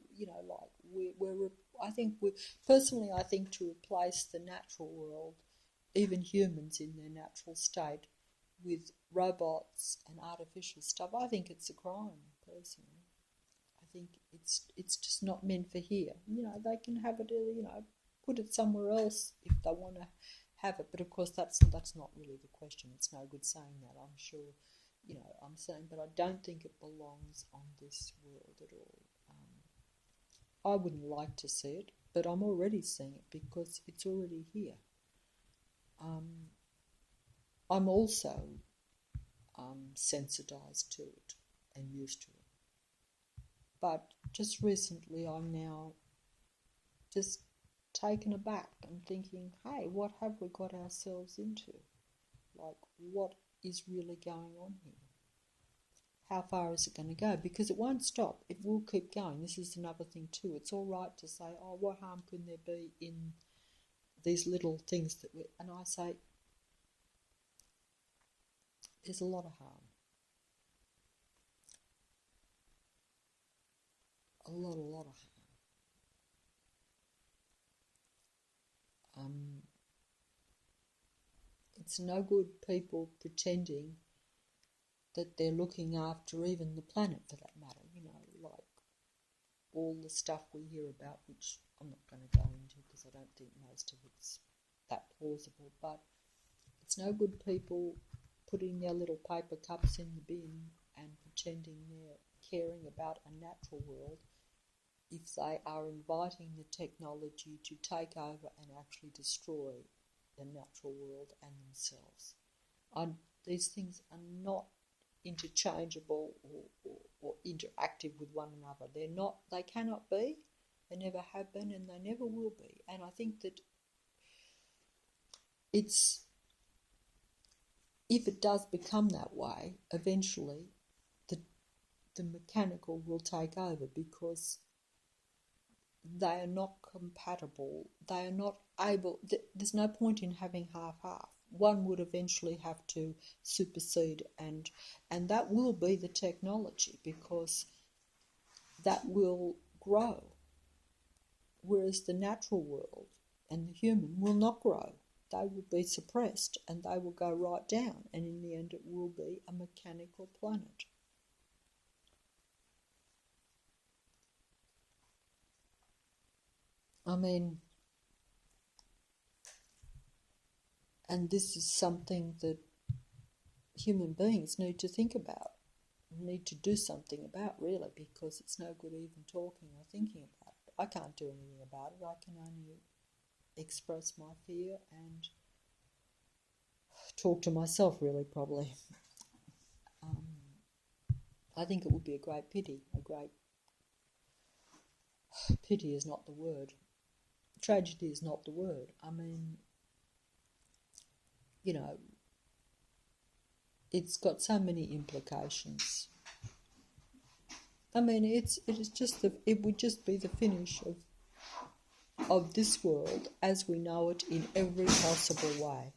personally, I think to replace the natural world, even humans in their natural state, with robots and artificial stuff, I think it's a crime, personally. I think it's just not meant for here. They can have it, put it somewhere else if they want to have it. But of course, that's not really the question. It's no good saying that, I'm sure. I'm saying, but I don't think it belongs on this world at all. I wouldn't like to see it, but I'm already seeing it because it's already here. I'm also sensitized to it and used to it. But just recently I'm now just taken aback and thinking, hey, what have we got ourselves into? Like, what is really going on here? How far is it going to go? Because it won't stop. It will keep going. This is another thing too. It's all right to say, oh, what harm can there be in these little things that we... And I say, there's a lot of harm. A lot of harm. It's no good people pretending that they're looking after even the planet, for that matter, like all the stuff we hear about, which I'm not going to go into because I don't think most of it's that plausible, but it's no good people putting their little paper cups in the bin and pretending they're caring about a natural world if they are inviting the technology to take over and actually destroy the natural world and themselves. These things are not interchangeable or interactive with one another. They cannot be, they never have been, and they never will be. And I think that if it does become that way, eventually the mechanical will take over, because they are not compatible. They are not able... There's no point in having half-half. One would eventually have to supersede, and that will be the technology, because that will grow, whereas the natural world and the human will not grow. They will be suppressed and they will go right down, and in the end it will be a mechanical planet. I mean, and this is something that human beings need to think about, need to do something about, really, because it's no good even talking or thinking about it. I can't do anything about it. I can only express my fear and talk to myself, really, probably. I think it would be a great pity. Pity is not the word. Tragedy is not the word. I mean, it's got so many implications. I mean, it would just be the finish of this world as we know it in every possible way.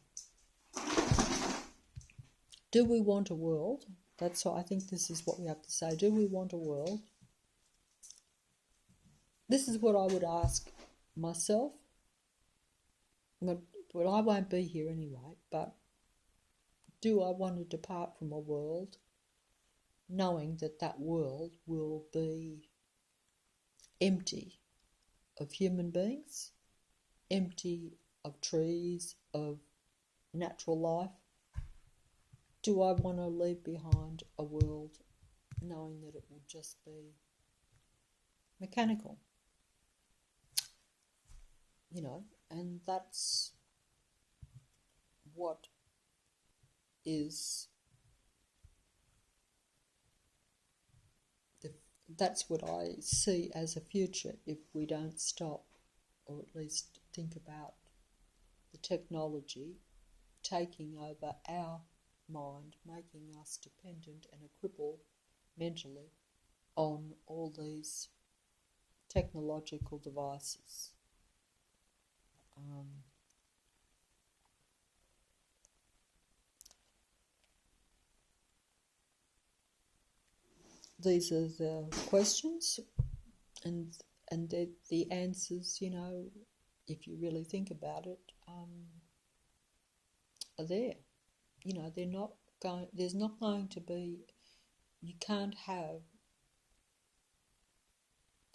Do we want a world? I think this is what we have to say. Do we want a world? This is what I would ask myself. Well, I won't be here anyway, but do I want to depart from a world knowing that that world will be empty of human beings, empty of trees, of natural life? Do I want to leave behind a world knowing that it will just be mechanical? You know, and that's what is that's what I see as a future if we don't stop, or at least think about the technology taking over our mind, making us dependent and a cripple mentally on all these technological devices. These are the questions, and the answers, you know, if you really think about it, are there. You know, there's not going to be, you can't have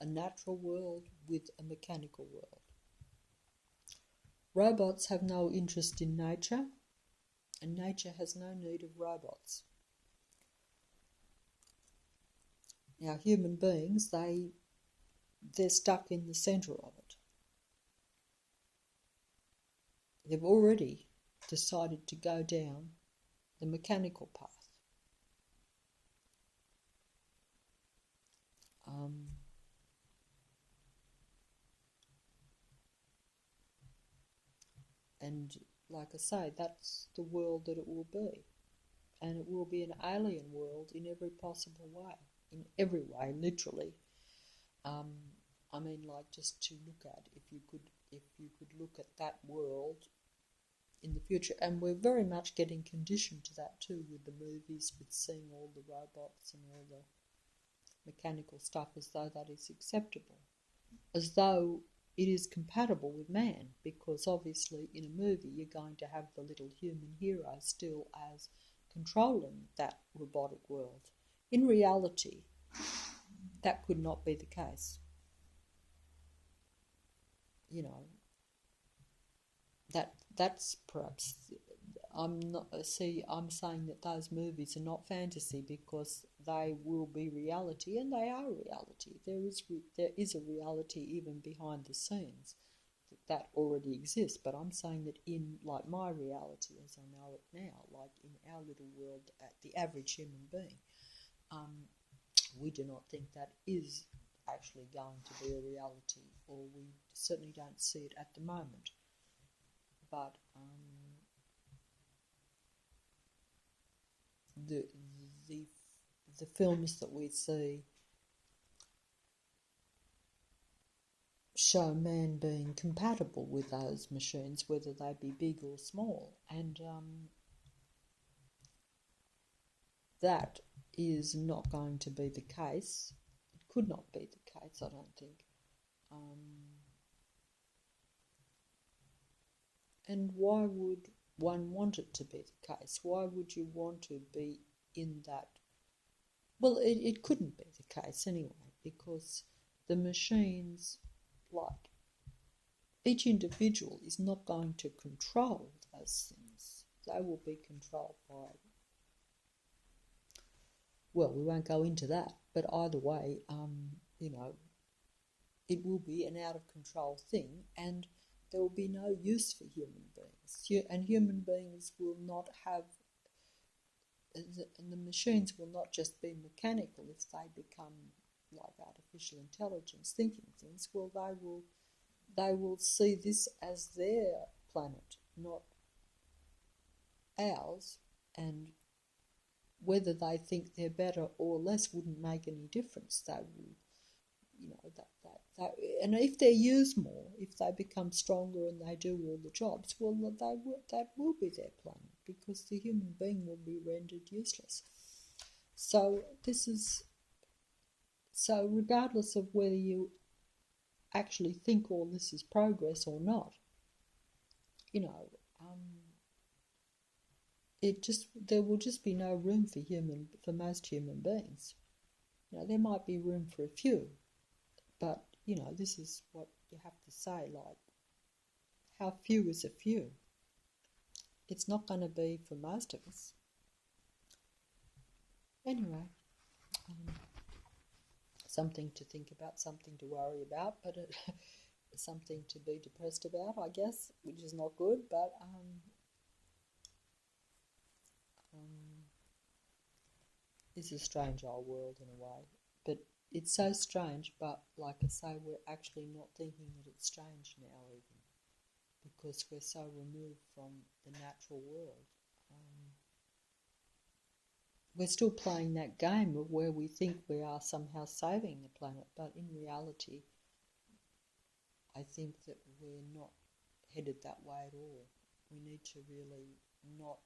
a natural world with a mechanical world. Robots have no interest in nature, and nature has no need of robots. Now, human beings, they're stuck in the centre of it. They've already decided to go down the mechanical path. And like I say, that's the world that it will be. And it will be an alien world in every possible way. In every way, literally. I mean, like, just to look at, if you could look at that world in the future, and we're very much getting conditioned to that too, with the movies, with seeing all the robots and all the mechanical stuff as though that is acceptable, as though it is compatible with man, because obviously in a movie you're going to have the little human hero still as controlling that robotic world. In reality, that could not be the case. You know, that's perhaps, I'm saying that those movies are not fantasy because they will be reality, and they are reality. There is a reality even behind the scenes that already exists, but I'm saying that in, like, my reality as I know it now, like in our little world, the average human being, we do not think that is actually going to be a reality, or we certainly don't see it at the moment. But the films that we see show man being compatible with those machines, whether they be big or small, and that is not going to be the case. It could not be the case, I don't think. And why would one want it to be the case? Why would you want to be in that? Well, it couldn't be the case anyway, because the machines, like, each individual is not going to control those things. They will be controlled by, well, we won't go into that, but either way, you know, it will be an out-of-control thing, and there will be no use for human beings. And human beings will not have, and the machines will not just be mechanical if they become like artificial intelligence, thinking things. Well, they will see this as their planet, not ours, and whether they think they're better or less wouldn't make any difference. They will, you know, that, and if they're used more, if they become stronger and they do all the jobs, well, that will be their planet, because the human being will be rendered useless. So regardless of whether you actually think all this is progress or not, you know, there will just be no room for most human beings. There might be room for a few, but this is what you have to say, like, how few is a few? It's not going to be for most of us. Anyway, something to think about, something to worry about, but something to be depressed about, I guess, which is not good, but it's a strange old world in a way. But it's so strange, but like I say, we're actually not thinking that it's strange now even, because we're so removed from the natural world. We're still playing that game of where we think we are somehow saving the planet, but in reality, I think that we're not headed that way at all. We need to really not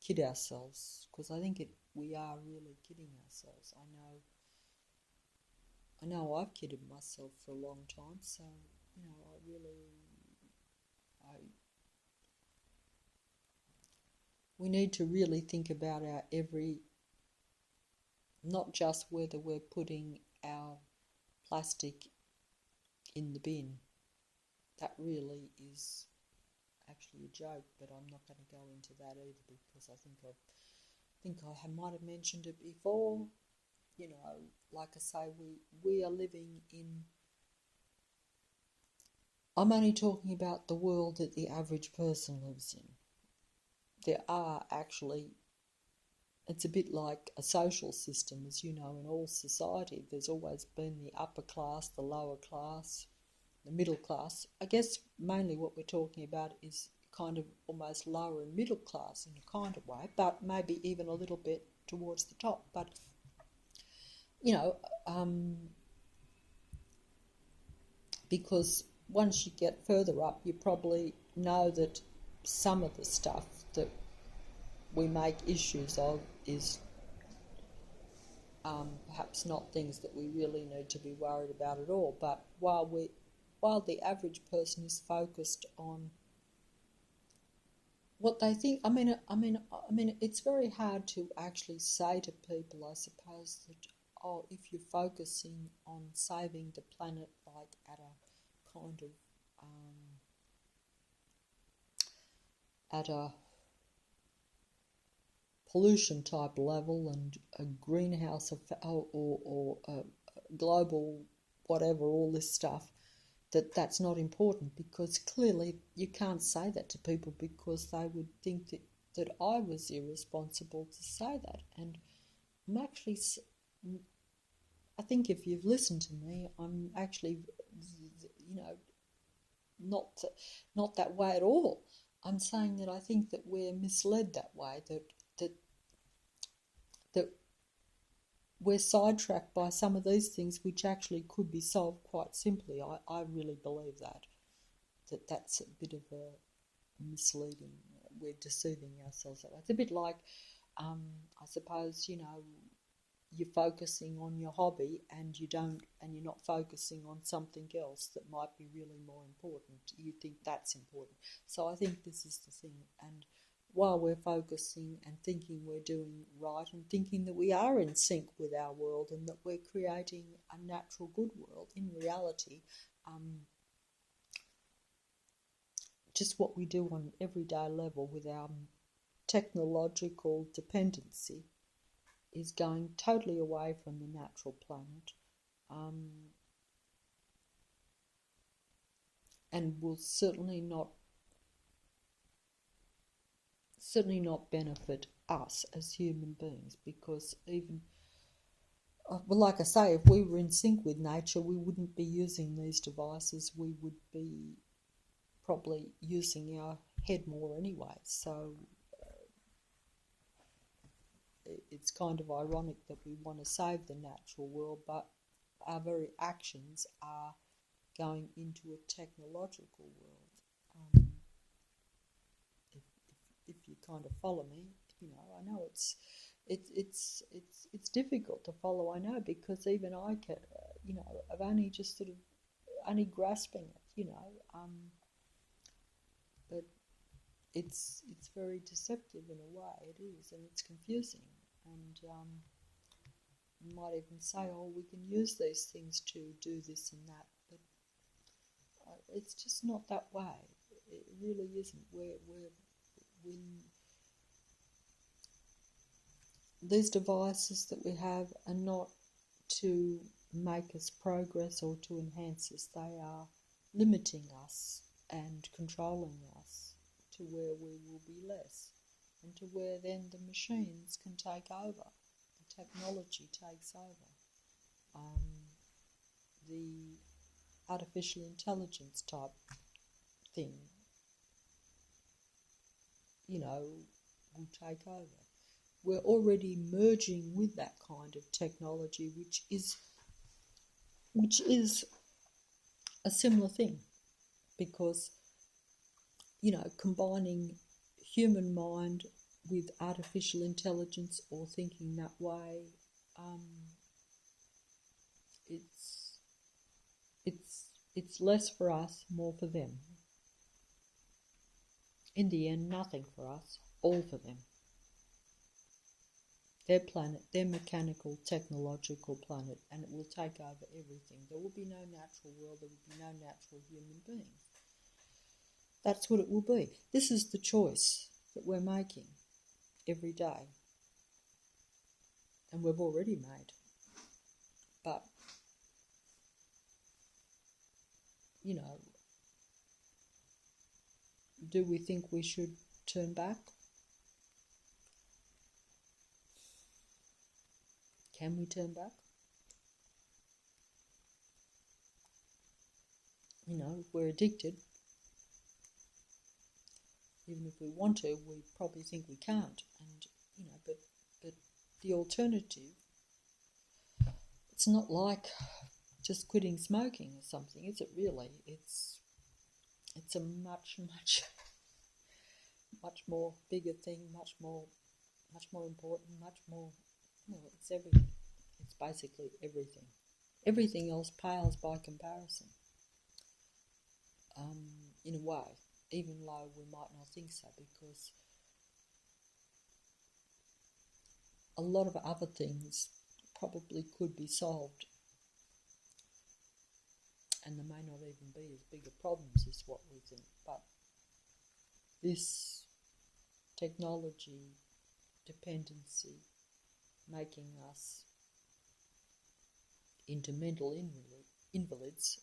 kid ourselves, because I think we are really kidding ourselves. I know I've kidded myself for a long time, so we need to really think about our not just whether we're putting our plastic in the bin. That really is actually a joke, but I'm not going to go into that either, because I think I might have mentioned it before. Like I say, we are living in. I'm only talking about the world that the average person lives in. There are actually, it's a bit like a social system, as you know, in all society. There's always been the upper class, the lower class, the middle class. I guess mainly what we're talking about is kind of almost lower and middle class in a kind of way, but maybe even a little bit towards the top. But, because once you get further up, you probably know that some of the stuff that we make issues of is perhaps not things that we really need to be worried about at all. But while the average person is focused on what they think, I mean, it's very hard to actually say to people, I suppose, that if you're focusing on saving the planet, like at a kind of at a pollution type level and a greenhouse or a global whatever, all this stuff, that's not important, because clearly you can't say that to people, because they would think that I was irresponsible to say that. And I think if you've listened to me, I'm actually, not that way at all. I'm saying that I think that we're misled that way, that we're sidetracked by some of these things which actually could be solved quite simply. I really believe that's a bit of a misleading. We're deceiving ourselves that way. It's a bit like, I suppose, you're focusing on your hobby and you're not focusing on something else that might be really more important. You think that's important. So I think this is the thing. And while we're focusing and thinking we're doing right and thinking that we are in sync with our world and that we're creating a natural good world, in reality, just what we do on an everyday level with our technological dependency is going totally away from the natural planet, and will certainly not benefit us as human beings, because even, like I say, if we were in sync with nature, we wouldn't be using these devices. We would be probably using our head more anyway. So it's kind of ironic that we want to save the natural world, but our very actions are going into a technological world. If you kind of follow me, I know it's difficult to follow. I know, because even I can, I've only just sort of only grasping it, but it's very deceptive in a way. It is, and it's confusing. And you might even say, "Oh, we can use these things to do this and that," but it's just not that way. It really isn't. When these devices that we have are not to make us progress or to enhance us. They are limiting us and controlling us to where we will be less, and to where then the machines can take over, the technology takes over. The artificial intelligence type thing, will take over. We're already merging with that kind of technology, which is a similar thing, because combining human mind with artificial intelligence or thinking that way, it's less for us, more for them. In the end, nothing for us, all for them. Their planet, their mechanical, technological planet, and it will take over everything. There will be no natural world, there will be no natural human beings. That's what it will be. This is the choice that we're making every day. And we've already made. But, do we think we should turn back? Can we turn back? We're addicted. Even if we want to, we probably think we can't. And, but the alternative, it's not like just quitting smoking or something, is it really? It's a much more bigger thing, much more important, much more, it's everything. It's basically everything. Everything else pales by comparison, in a way, even though we might not think so, because a lot of other things probably could be solved, and there may not even be as big a problems as what we think. But this technology dependency making us into mental invalids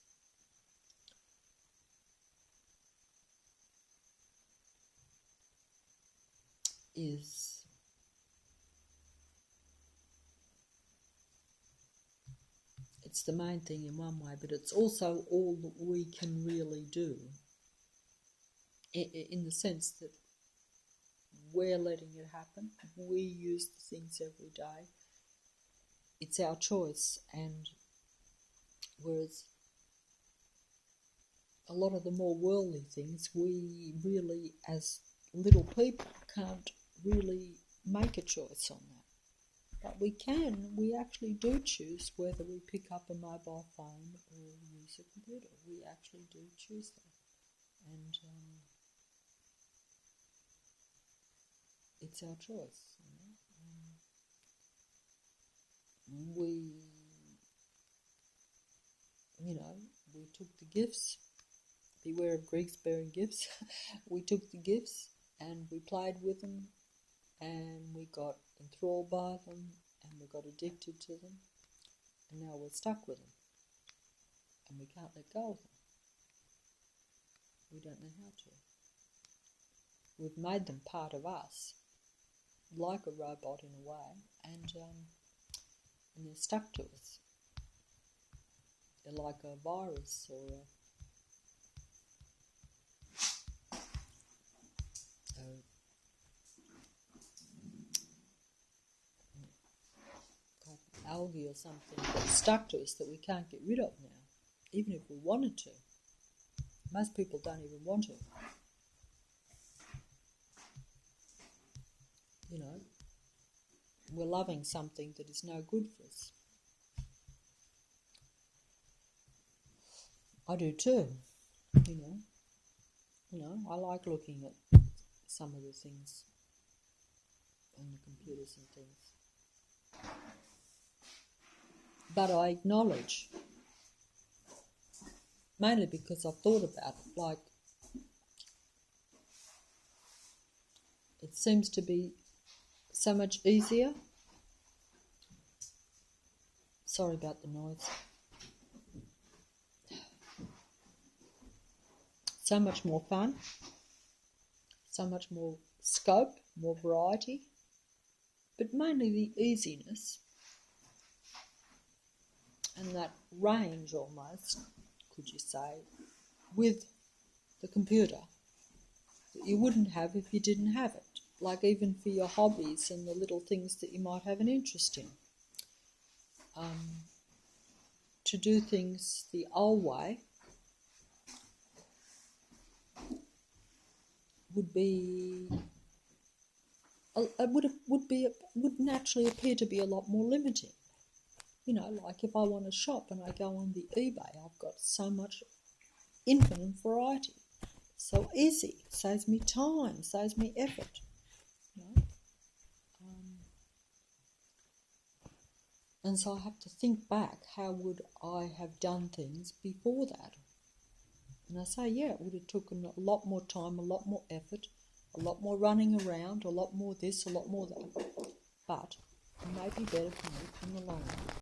it's the main thing in one way, but it's also all that we can really do, in the sense that we're letting it happen. We use the things every day. It's our choice, and whereas a lot of the more worldly things, we really, as little people, can't really make a choice on that. But we actually do choose whether we pick up a mobile phone or use a computer. We actually do choose that. And it's our choice. We took the gifts. Beware of Greeks bearing gifts. We took the gifts and we played with them, and we got enthralled by them, and we got addicted to them, and now we're stuck with them, and we can't let go of them. We don't know how to. We've made them part of us, like a robot in a way, and they're stuck to us. They're like a virus or a algae or something that's stuck to us that we can't get rid of now, even if we wanted to. Most people don't even want to. We're loving something that is no good for us. I do too. I like looking at some of the things on the computers and things. But I acknowledge, mainly because I've thought about it, like it seems to be so much easier. Sorry about the noise. So much more fun, so much more scope, more variety, but mainly the easiness and that range almost, could you say, with the computer that you wouldn't have if you didn't have it. Like even for your hobbies and the little things that you might have an interest in. To do things the old way would naturally appear to be a lot more limiting. You know, like if I want to shop and I go on the eBay, I've got so much infinite variety. So easy, saves me time, saves me effort. You know? And so I have to think back, how would I have done things before that? And I say, yeah, it would have taken a lot more time, a lot more effort, a lot more running around, a lot more this, a lot more that. But it may be better for me in the long run.